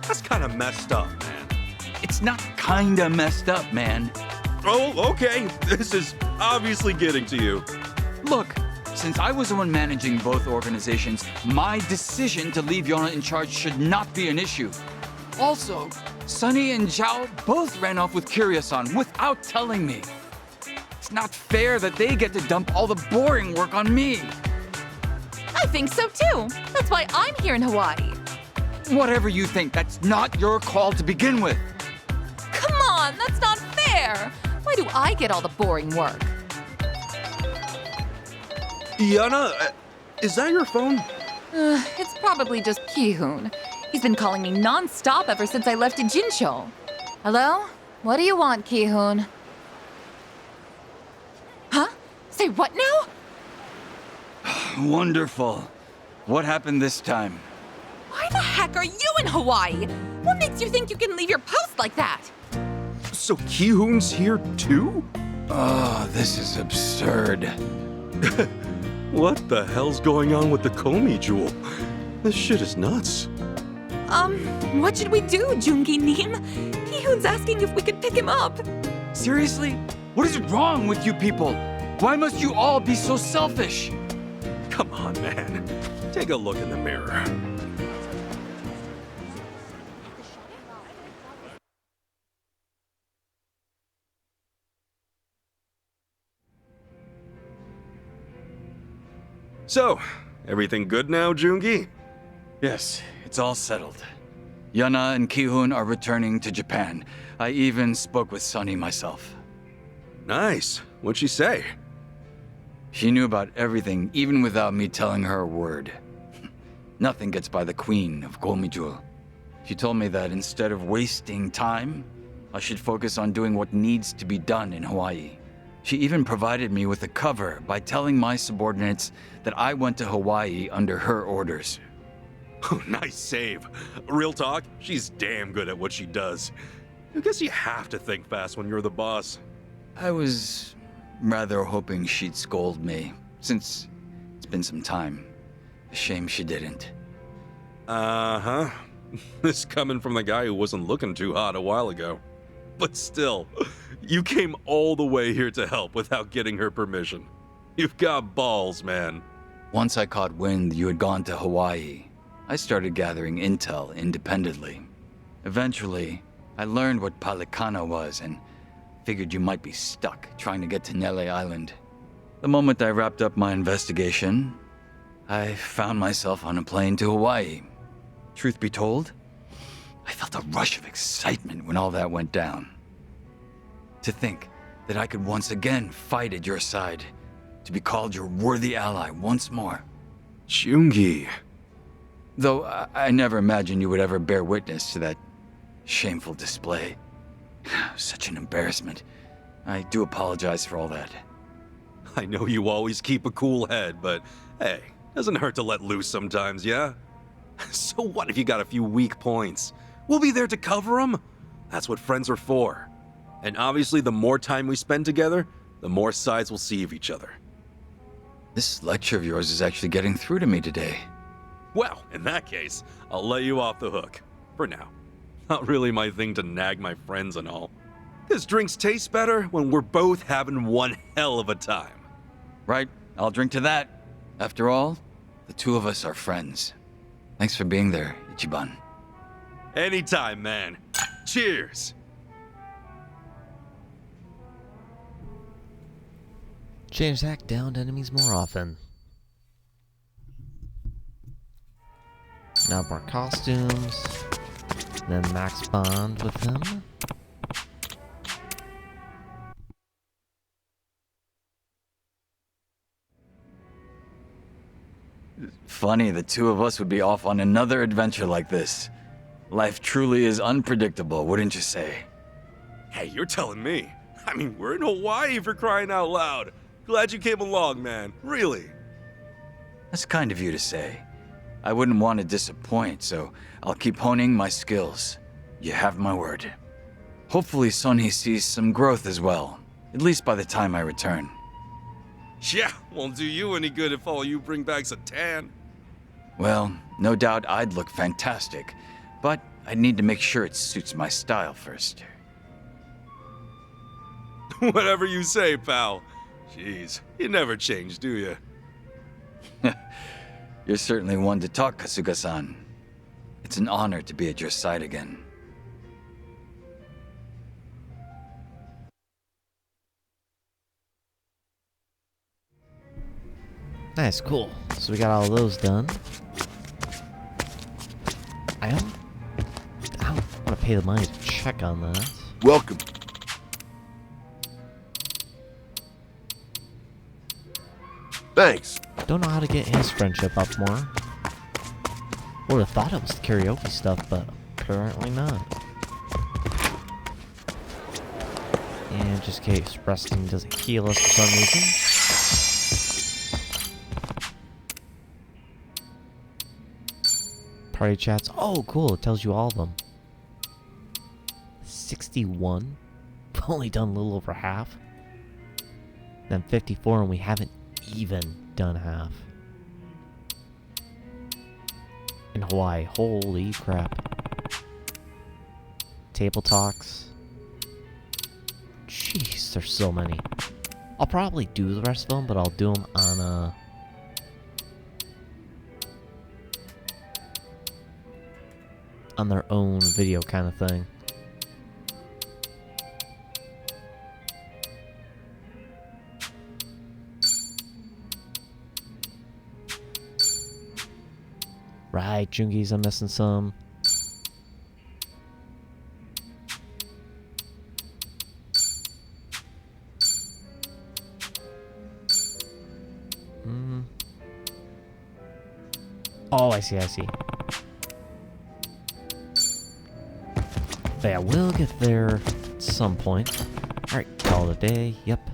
That's kind of messed up, man. It's not kinda messed up, man. Oh, okay. This is obviously getting to you. Look, since I was the one managing both organizations, my decision to leave Yona in charge should not be an issue. Also, Sunny and Zhao both ran off with Kiryu-san without telling me. It's not fair that they get to dump all the boring work on me. I think so too. That's why I'm here in Hawaii. Whatever you think, that's not your call to begin with. Come on, that's not fair. Why do I get all the boring work? Yana, is that your phone? It's probably just Ki-hoon. He's been calling me non-stop ever since I left Jinsho. Hello? What do you want, Ki-hoon? Huh? Say what now? Wonderful. What happened this time? Why the heck are you in Hawaii? What makes you think you can leave your post like that? So Ki-hoon's here too? Oh, this is absurd. What the hell's going on with the Komi jewel? This shit is nuts. What should we do, Joongi Neem? Ki-hoon's asking if we could pick him up. Seriously? What is wrong with you people? Why must you all be so selfish? Come on, man. Take a look in the mirror. So, everything good now, Joongi? Yes, it's all settled. Yana and Ki-hoon are returning to Japan. I even spoke with Sunny myself. Nice. What'd she say? She knew about everything, even without me telling her a word. Nothing gets by the Queen of Komijul. She told me that instead of wasting time, I should focus on doing what needs to be done in Hawaii. She even provided me with a cover by telling my subordinates that I went to Hawaii under her orders. Oh, nice save. Real talk, she's damn good at what she does. I guess you have to think fast when you're the boss. I was rather hoping she'd scold me, since it's been some time. A shame she didn't. Uh-huh. This coming from the guy who wasn't looking too hot a while ago. But still, you came all the way here to help without getting her permission. You've got balls, man. Once I caught wind you had gone to Hawaii, I started gathering intel independently. Eventually, I learned what Palikana was and figured you might be stuck trying to get to Nele Island. The moment I wrapped up my investigation, I found myself on a plane to Hawaii. Truth be told, I felt a rush of excitement when all that went down. To think that I could once again fight at your side, to be called your worthy ally once more. Joongi. Though I never imagined you would ever bear witness to that shameful display. Such an embarrassment. I do apologize for all that. I know you always keep a cool head, but hey, doesn't hurt to let loose sometimes, yeah? So what if you got a few weak points? We'll be there to cover them. That's what friends are for. And obviously, the more time we spend together, the more sides we'll see of each other. This lecture of yours is actually getting through to me today. Well, in that case, I'll let you off the hook. For now. Not really my thing to nag my friends and all. This drinks taste better when we're both having one hell of a time. Right, I'll drink to that. After all, the two of us are friends. Thanks for being there, Ichiban. Anytime, man. Cheers! Change attack down to enemies more often. Now more costumes. Then max bond with them. Funny, the two of us would be off on another adventure like this. Life truly is unpredictable, wouldn't you say? Hey, you're telling me. I mean, we're in Hawaii for crying out loud. Glad you came along, man. Really. That's kind of you to say. I wouldn't want to disappoint, so I'll keep honing my skills. You have my word. Hopefully Sonny sees some growth as well, at least by the time I return. Yeah, won't do you any good if all you bring back's a tan. Well, no doubt I'd look fantastic, but I need to make sure it suits my style first. Whatever you say, pal. Jeez, you never change, do you? You're certainly one to talk, Kasuga-san. It's an honor to be at your side again. Nice, cool. So we got all those done. I don't want to pay the money to check on that. Welcome. Thanks. Don't know how to get his friendship up more. Would have thought it was the karaoke stuff, but apparently not. And just in case resting doesn't heal us for some reason. Party chats. Oh, cool. It tells you all of them. 61. We've only done a little over half. Then 54, and we haven't even done half. In Hawaii. Holy crap. Table talks. Jeez, there's so many. I'll probably do the rest of them, but I'll do them on their own video kind of thing. Right, Joongi's, I'm missing some. Oh, I see. But yeah, we'll get there at some point. Alright, call it a day. Yep.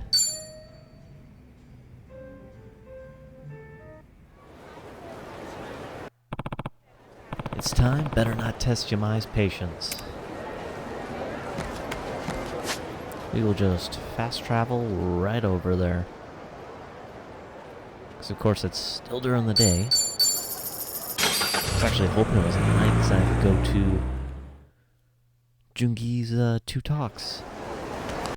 It's time. Better not test Yamai's patience. We will just fast travel right over there. Because of course it's still during the day. I was actually hoping it was at night because I could go to Joongi's 2 talks.